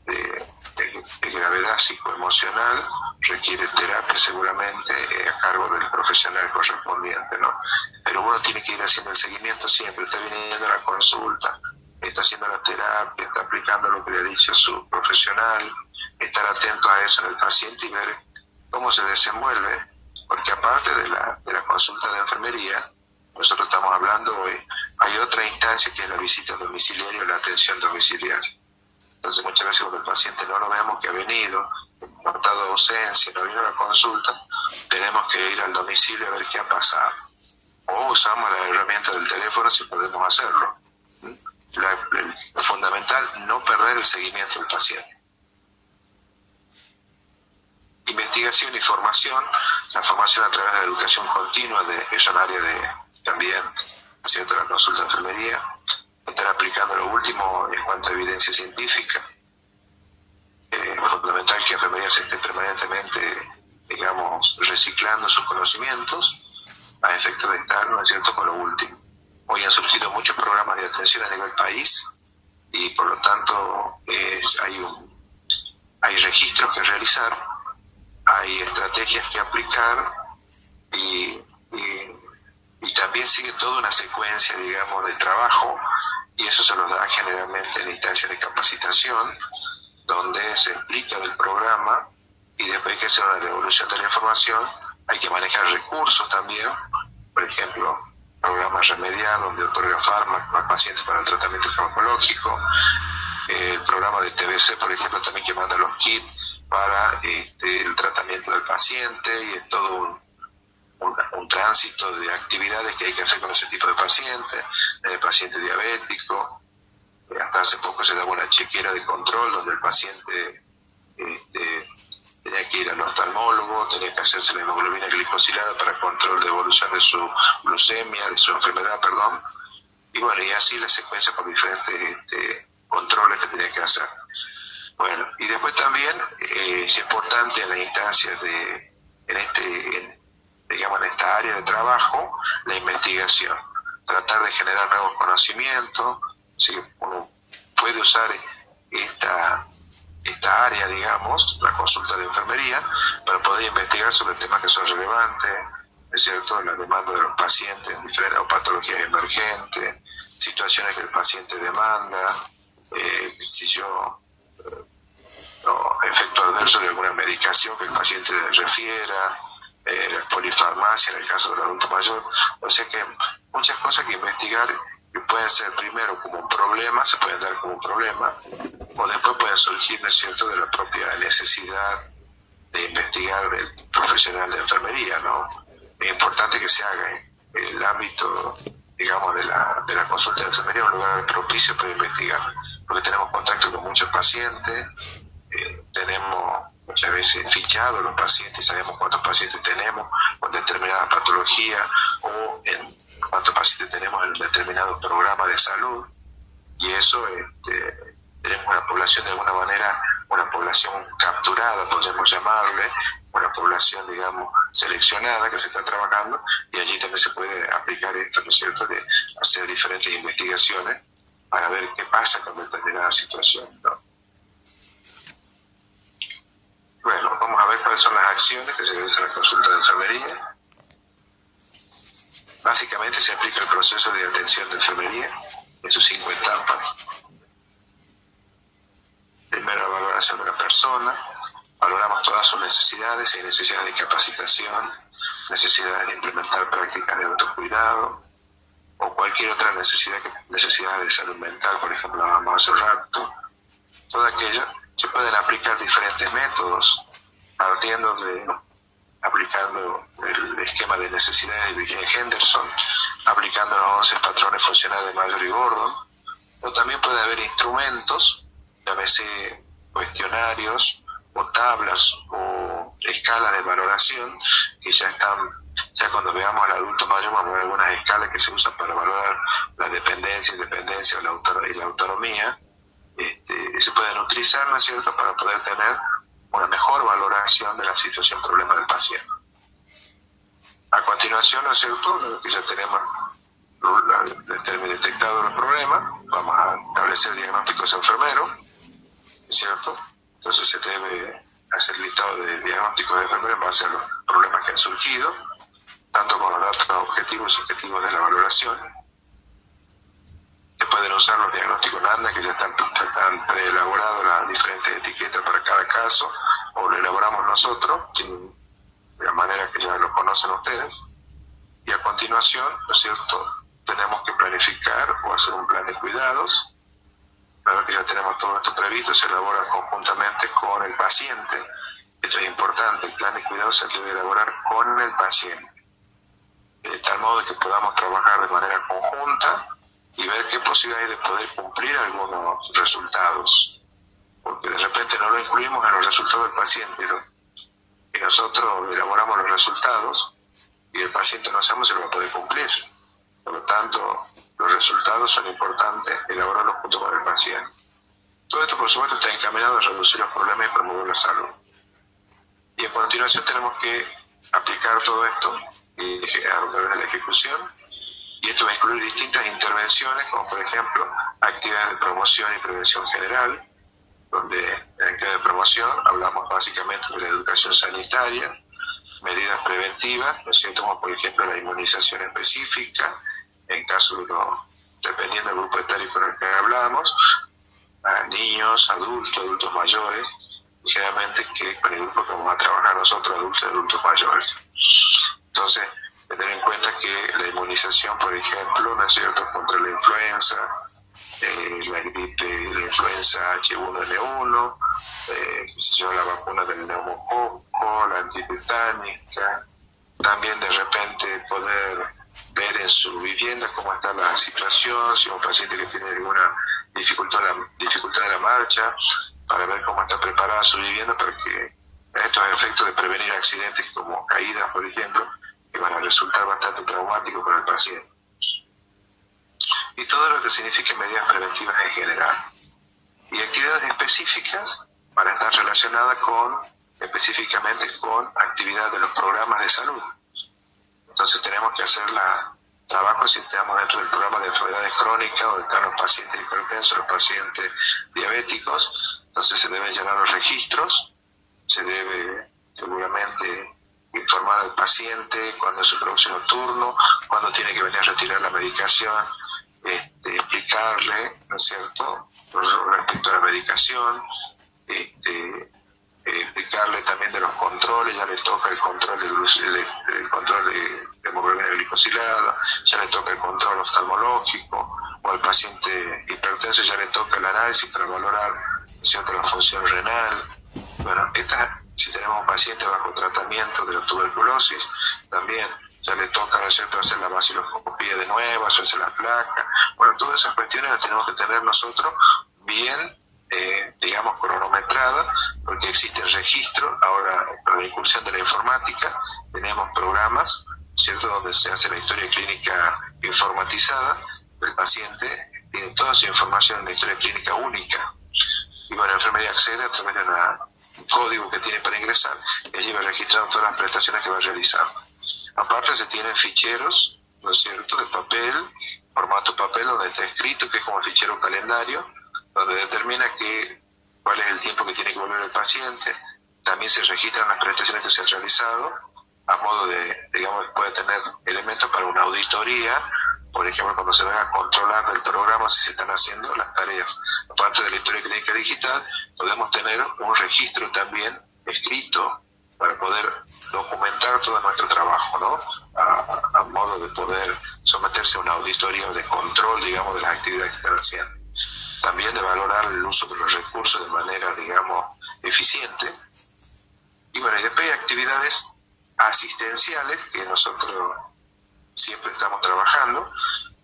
de gravedad psicoemocional, requiere terapia seguramente a cargo del profesional correspondiente, ¿no? Pero uno tiene que ir haciendo el seguimiento siempre, está viniendo a la consulta, está haciendo la terapia, está aplicando lo que le ha dicho su profesional, estar atento a eso en el paciente y ver cómo se desenvuelve, porque aparte de la consulta de enfermería, nosotros estamos hablando hoy, hay otra instancia que es la visita domiciliaria o la atención domiciliaria. Entonces muchas veces cuando el paciente no lo vemos que ha venido, notado ausencia, no vino a la consulta, tenemos que ir al domicilio a ver qué ha pasado. O usamos la herramienta del teléfono si podemos hacerlo. Lo fundamental, no perder el seguimiento del paciente. Investigación y formación, la formación a través de la educación continua, es un área también, ¿cierto?, la consulta de enfermería, estar aplicando lo último en cuanto a evidencia científica. Es fundamental que la enfermería se esté permanentemente, digamos, reciclando sus conocimientos a efecto de estar, ¿no es cierto?, con lo último. Hoy han surgido muchos programas de atención a nivel país y por lo tanto hay registros que realizar, hay estrategias que aplicar y también sigue toda una secuencia, digamos, de trabajo, y eso se los da generalmente en instancias de capacitación, donde se explica del programa y después hay que hacer una devolución de la información, hay que manejar recursos también, por ejemplo, programas remediados donde otorga fármacos a pacientes para el tratamiento farmacológico, el programa de TBC, por ejemplo, también que manda los kits para el tratamiento del paciente, y es todo un tránsito de actividades que hay que hacer con ese tipo de pacientes, el paciente diabético. Hasta hace poco se daba una chequera de control donde el paciente tenía que ir al oftalmólogo, tenía que hacerse la hemoglobina glicosilada para control de evolución de su glucemia, de su enfermedad, perdón. Y bueno, y así la secuencia por diferentes controles que tenía que hacer. Bueno, y después también es importante en las instancias digamos, en esta área de trabajo, la investigación, tratar de generar nuevos conocimientos. ¿Sí? Uno puede usar esta área, digamos, la consulta de enfermería, para poder investigar sobre temas que son relevantes, ¿es cierto?, la demanda de los pacientes, diferentes o patologías emergentes, situaciones que el paciente demanda, si yo efecto adverso de alguna medicación que el paciente refiera, la polifarmacia en el caso del adulto mayor. O sea que muchas cosas que investigar, que pueden ser primero como un problema, se pueden dar como un problema, o después pueden surgir, ¿no es cierto?, de la propia necesidad de investigar del profesional de enfermería, ¿no? Es importante que se haga en el ámbito, digamos, de la consulta de enfermería un lugar propicio para investigar, porque tenemos contacto con muchos pacientes, tenemos muchas veces fichados los pacientes, sabemos cuántos pacientes tenemos con determinada patología o en cuántos pacientes tenemos en un determinado programa de salud, y eso tenemos una población de alguna manera, una población capturada, podemos llamarle, una población, digamos, seleccionada que se está trabajando, y allí también se puede aplicar esto, ¿no es cierto?, de hacer diferentes investigaciones para ver qué pasa con determinada situación, ¿no? Bueno, vamos a ver cuáles son las acciones que se realizan en la consulta de enfermería. Básicamente se aplica el proceso de atención de enfermería en sus 5 etapas. Primero, la valoración de la persona. Valoramos todas sus necesidades, si hay necesidades de capacitación, necesidades de implementar prácticas de autocuidado o cualquier otra necesidad de salud mental, por ejemplo, hablamos hace un rato. Todo aquello se pueden aplicar diferentes métodos, partiendo de aplicando el esquema de necesidades de Virginia Henderson, aplicando los 11 patrones funcionales de Mayor y Gordon, o también puede haber instrumentos, llámese cuestionarios o tablas o escalas de valoración que ya cuando veamos al adulto mayor vamos a ver algunas escalas que se usan para valorar la dependencia, independencia y la autonomía, se pueden utilizar, ¿no es cierto?, para poder tener una mejor valoración de la situación problema del paciente. A continuación, ¿no es cierto?, que ya tenemos detectado los problemas, vamos a establecer diagnósticos enfermeros, ¿es cierto? Entonces se debe hacer listado de diagnósticos de enfermeros en base a los problemas que han surgido, tanto con los datos objetivos y subjetivos de la valoración. Se pueden usar los diagnósticos NANDA, que ya están preelaborados las diferentes etiquetas para cada caso, o lo elaboramos nosotros, de la manera que ya lo conocen ustedes. Y a continuación, ¿no es cierto?, tenemos que planificar o hacer un plan de cuidados. Una vez que ya tenemos todo esto previsto, se elabora conjuntamente con el paciente. Esto es importante, el plan de cuidados se debe elaborar con el paciente, de tal modo que podamos trabajar de manera conjunta y ver qué posibilidad hay de poder cumplir algunos resultados, porque de repente no lo incluimos en los resultados del paciente, ¿no? Y nosotros elaboramos los resultados y el paciente no sabemos si lo va a poder cumplir. Por lo tanto, los resultados son importantes, elaborarlos junto con el paciente. Todo esto, por supuesto, está encaminado a reducir los problemas y promover la salud. Y a continuación tenemos que aplicar todo esto a través de la ejecución, y esto va a incluir distintas intervenciones, como por ejemplo actividades de promoción y prevención general, donde en la actividad de promoción hablamos básicamente de la educación sanitaria, medidas preventivas, ¿no es cierto?, como por ejemplo la inmunización específica, en caso de dependiendo del grupo etario con el que hablamos, a niños, adultos mayores, y generalmente que con el grupo que vamos a trabajar nosotros, adultos mayores. Entonces, tener en cuenta que la inmunización, por ejemplo, ¿no es cierto?, contra la influenza, la gripe, la influenza H1N1, la vacuna del neumococo, la antitetánica, también de repente poder ver en su vivienda cómo está la situación, si un paciente que tiene alguna dificultad de la marcha, para ver cómo está preparada su vivienda para que estos efectos de prevenir accidentes como caídas, por ejemplo, que van a resultar bastante traumáticos para el paciente. Y todo lo que signifique medidas preventivas en general. Y actividades específicas para estar relacionadas específicamente con actividades de los programas de salud. Entonces tenemos que hacer trabajo si estamos dentro del programa de enfermedades crónicas, donde están los pacientes hipertensos, los pacientes diabéticos. Entonces se deben llenar los registros, se debe seguramente informar al paciente cuándo es su próximo turno, cuándo tiene que venir a retirar la medicación, explicarle, ¿no es cierto?, respecto a la medicación, explicarle también de los controles, ya le toca el control de hemoglobina glicosilada, ya le toca el control oftalmológico, o al paciente hipertenso ya le toca el análisis para valorar, ¿no es cierto?, la función renal. Bueno, si tenemos un paciente bajo tratamiento de la tuberculosis, también ya le toca, ¿no es cierto?, hacer la vaciloscopía de nuevo, hacerse la placa. Bueno, todas esas cuestiones las tenemos que tener nosotros bien, digamos, cronometradas, porque existe el registro. Ahora, con la incursión de la informática, tenemos programas, ¿cierto?, donde se hace la historia clínica informatizada del paciente, tiene toda su información en la historia clínica única. Y bueno, la enfermería accede a través de un código que tiene para ingresar, y allí va registrando todas las prestaciones que va a realizar. Aparte se tienen ficheros, ¿no es cierto?, de papel, formato papel, donde está escrito, que es como fichero calendario, donde determina cuál es el tiempo que tiene que volver el paciente. También se registran las prestaciones que se han realizado, a modo de, digamos, puede tener elementos para una auditoría, por ejemplo, cuando se venga controlando el programa si se están haciendo las tareas. Aparte de la historia clínica digital, podemos tener un registro también escrito para poder documentar todo nuestro trabajo, ¿no?, a modo de poder someterse a una auditoría de control, digamos, de las actividades que están haciendo. También de valorar el uso de los recursos de manera, digamos, eficiente. Y bueno, y después hay actividades asistenciales que nosotros siempre estamos trabajando,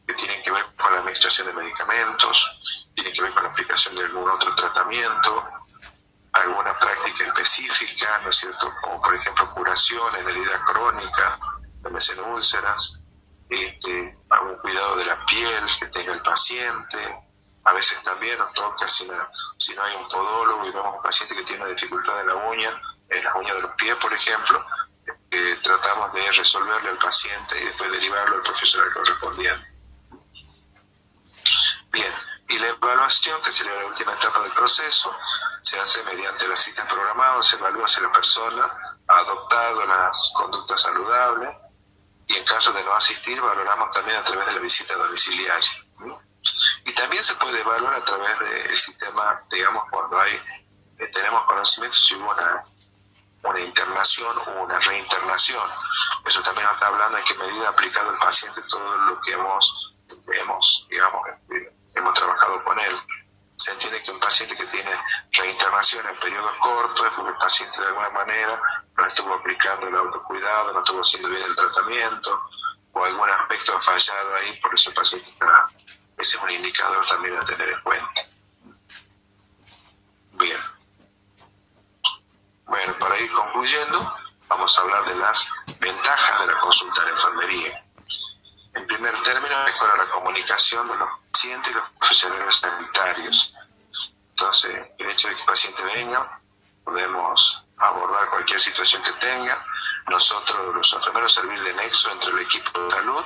que tienen que ver con la administración de medicamentos, tienen que ver con la aplicación de algún otro tratamiento, alguna práctica específica, ¿no es cierto? Como por ejemplo curación en herida crónica, en úlceras, algún cuidado de la piel que tenga el paciente. A veces también nos toca, si no hay un podólogo y vemos un paciente que tiene una dificultad en las uñas de los pies, por ejemplo, tratamos de resolverle al paciente y después derivarlo al profesional correspondiente. Bien, y la evaluación, que sería la última etapa del proceso, se hace mediante las citas programadas, se evalúa si la persona ha adoptado las conductas saludables, y en caso de no asistir, valoramos también a través de la visita domiciliaria. Y también se puede evaluar a través del sistema, digamos, cuando tenemos conocimiento si hubo una internación o una reinternación. Eso también nos está hablando en qué medida ha aplicado el paciente todo lo que hemos trabajado con él. Se entiende que un paciente que tiene reinternación en periodos cortos es porque el paciente de alguna manera no estuvo aplicando el autocuidado, no estuvo haciendo bien el tratamiento, o algún aspecto ha fallado ahí, por eso el paciente ese es un indicador también a tener en cuenta. Bien. Bueno, para ir concluyendo, vamos a hablar de las ventajas de la consulta en enfermería. En primer término, mejora la comunicación de los pacientes y los profesionales sanitarios. Entonces, el hecho de que el paciente venga, podemos abordar cualquier situación que tenga. Nosotros, los enfermeros, servir de nexo entre el equipo de salud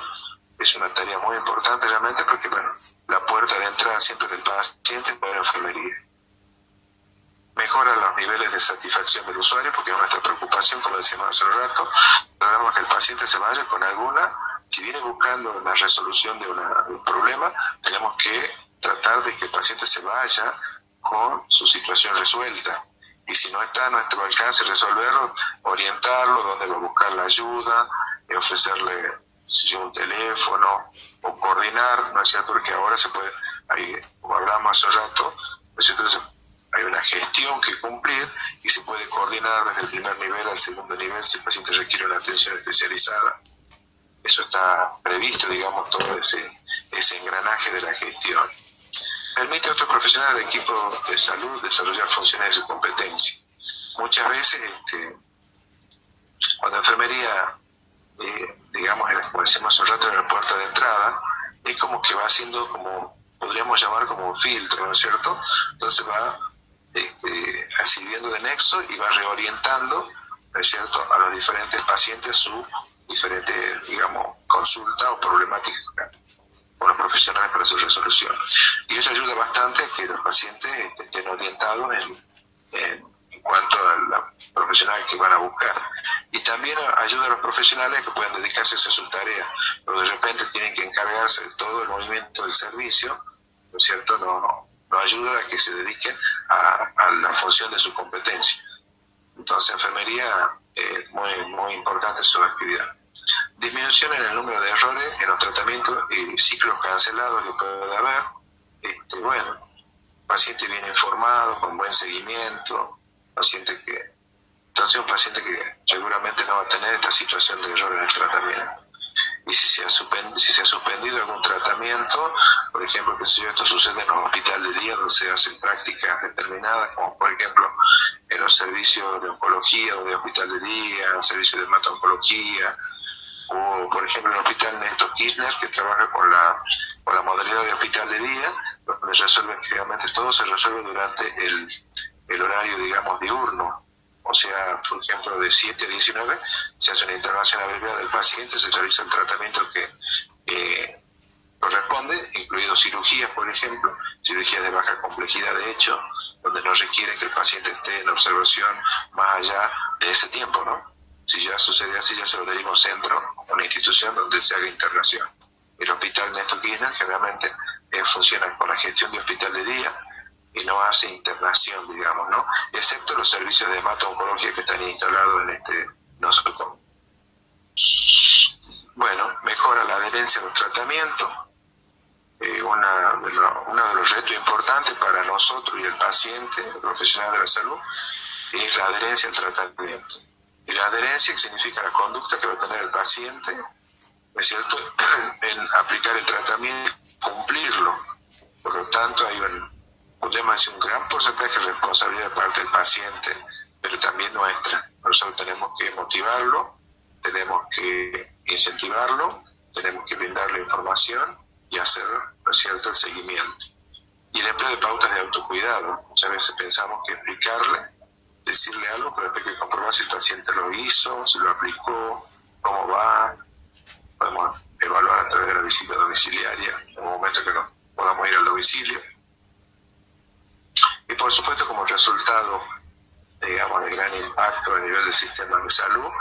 es una tarea muy importante realmente, porque bueno, la puerta de entrada siempre del paciente es la enfermería. Mejora los niveles de satisfacción del usuario, porque es nuestra preocupación, como decíamos hace un rato, tratamos que el paciente se vaya con si viene buscando la resolución de un problema, tenemos que tratar de que el paciente se vaya con su situación resuelta. Y si no está a nuestro alcance resolverlo, orientarlo, dónde va a buscar la ayuda, ofrecerle un teléfono, o coordinar, ¿no es cierto? Porque ahora se puede, como hablábamos hace un rato, ¿no es cierto? Hay una gestión que cumplir y se puede coordinar desde el primer nivel al segundo nivel si el paciente requiere una atención especializada. Eso está previsto, digamos, todo ese engranaje de la gestión. Permite a otros profesionales del equipo de salud desarrollar funciones de su competencia. Muchas veces, cuando enfermería, digamos, como decimos hace un rato, en la puerta de entrada, es como que va haciendo, como podríamos llamar como un filtro, ¿no es cierto? Entonces va sirviendo de nexo y va reorientando, ¿no es cierto?, a los diferentes pacientes su diferente, digamos, consulta o problemática con los profesionales para su resolución. Y eso ayuda bastante a que los pacientes estén orientados en cuanto a la profesional que van a buscar. Y también ayuda a los profesionales que puedan dedicarse a sus tareas, pero de repente tienen que encargarse de todo el movimiento del servicio, ¿no es cierto? No ayuda a que se dediquen a la función de su competencia. Entonces, enfermería es muy importante su actividad. Disminución en el número de errores en los tratamientos y ciclos cancelados que puede haber. Paciente bien informado, con buen seguimiento, entonces un paciente que seguramente no va a tener esta situación de error en el tratamiento. Y si se ha suspendido algún tratamiento, por ejemplo, esto sucede en los hospitales de día donde se hacen prácticas determinadas, como por ejemplo en los servicios de oncología o de hospital de día, servicios de hemato-oncología, o por ejemplo en el hospital Néstor Kirchner, que trabaja con la modalidad de hospital de día, donde generalmente todo se resuelve durante el horario, digamos, diurno. O sea, por ejemplo, de 7 a 19 se hace una internación abreviada del paciente, se realiza el tratamiento que corresponde, incluido cirugías, por ejemplo, cirugías de baja complejidad de hecho, donde no requiere que el paciente esté en observación más allá de ese tiempo, ¿no? Si ya sucede así, ya se lo deriva a un centro, a una institución donde se haga internación. El hospital Néstor Kirchner generalmente funciona con la gestión de hospital de día y no hace internación, digamos, ¿no? Excepto los servicios de hemato-oncología que están instalados en este nosocom. Bueno, mejora la adherencia a los tratamientos. Uno de los retos importantes para nosotros y el paciente, el profesional de la salud, es la adherencia al tratamiento. Y la adherencia, que significa la conducta que va a tener el paciente, ¿no es cierto?, en aplicar el tratamiento, cumplirlo. Por lo tanto, hay podemos decir, un gran porcentaje de responsabilidad de parte del paciente, pero también nuestra. Nosotros tenemos que motivarlo, tenemos que incentivarlo, tenemos que brindarle información y hacer, ¿no es cierto?, el seguimiento. Y el empleo de pautas de autocuidado. Muchas veces pensamos que explicarle, decirle algo, pero después hay que comprobar si el paciente lo hizo, si lo aplicó, cómo va. Podemos evaluar a través de la visita domiciliaria, en un momento que no podamos ir al domicilio. Y por supuesto, como resultado, digamos, de gran impacto a nivel del sistema de salud,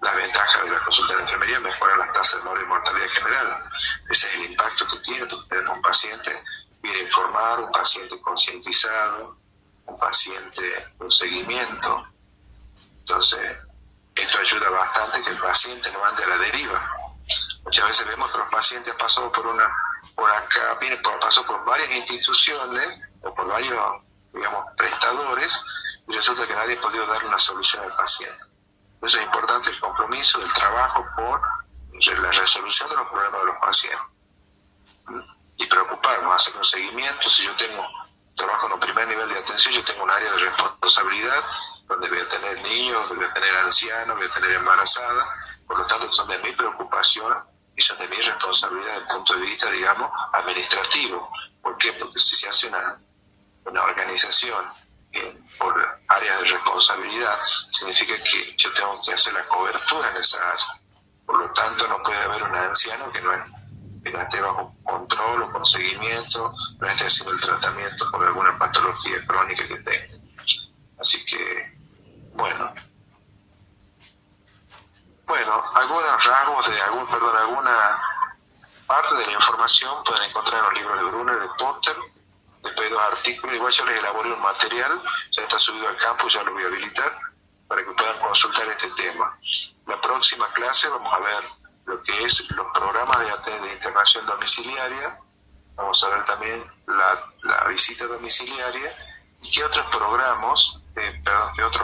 las ventajas de la consulta de la enfermería mejoran las tasas de morbidad y mortalidad general. Ese es el impacto que tiene tener un paciente bien informado, un paciente concientizado, un paciente con seguimiento. Entonces, esto ayuda bastante que el paciente no ande a la deriva. Muchas veces vemos que los pacientes pasó pasó por varias instituciones o por varios, digamos, prestadores, y resulta que nadie ha podido dar una solución al paciente. Por eso es importante el compromiso del trabajo por la resolución de los problemas de los pacientes. Y preocuparnos, hacer un seguimiento. Si yo trabajo en un primer nivel de atención, yo tengo un área de responsabilidad donde voy a tener niños, donde voy a tener ancianos, voy a tener embarazadas. Por lo tanto, son de mi preocupación y son de mi responsabilidad desde el punto de vista, digamos, administrativo. ¿Por qué? Porque si se hace una organización por áreas de responsabilidad, significa que yo tengo que hacer la cobertura en esa área. Por lo tanto, no puede haber un anciano que no esté bajo control o con seguimiento, no esté haciendo el tratamiento por alguna patología crónica que tenga. Así que, bueno, algunos rasgos alguna parte de la información pueden encontrar en los libros de Brunner, de Potter. Después de 2 artículos, igual yo les elaboré un material, ya está subido al campus, ya lo voy a habilitar para que puedan consultar este tema. La próxima clase vamos a ver lo que es los programas de internación domiciliaria, vamos a ver también la visita domiciliaria y qué otros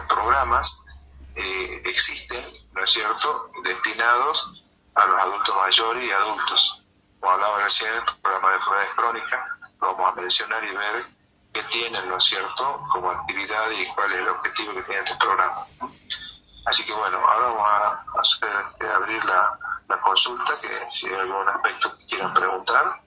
programas existen, ¿no es cierto?, destinados a los adultos mayores y adultos. Como hablaba recién, el programa de enfermedades crónicas, lo vamos a mencionar y ver qué tienen, ¿no es cierto?, como actividad y cuál es el objetivo que tiene este programa. Así que bueno, ahora vamos a abrir la consulta, que si hay algún aspecto que quieran preguntar.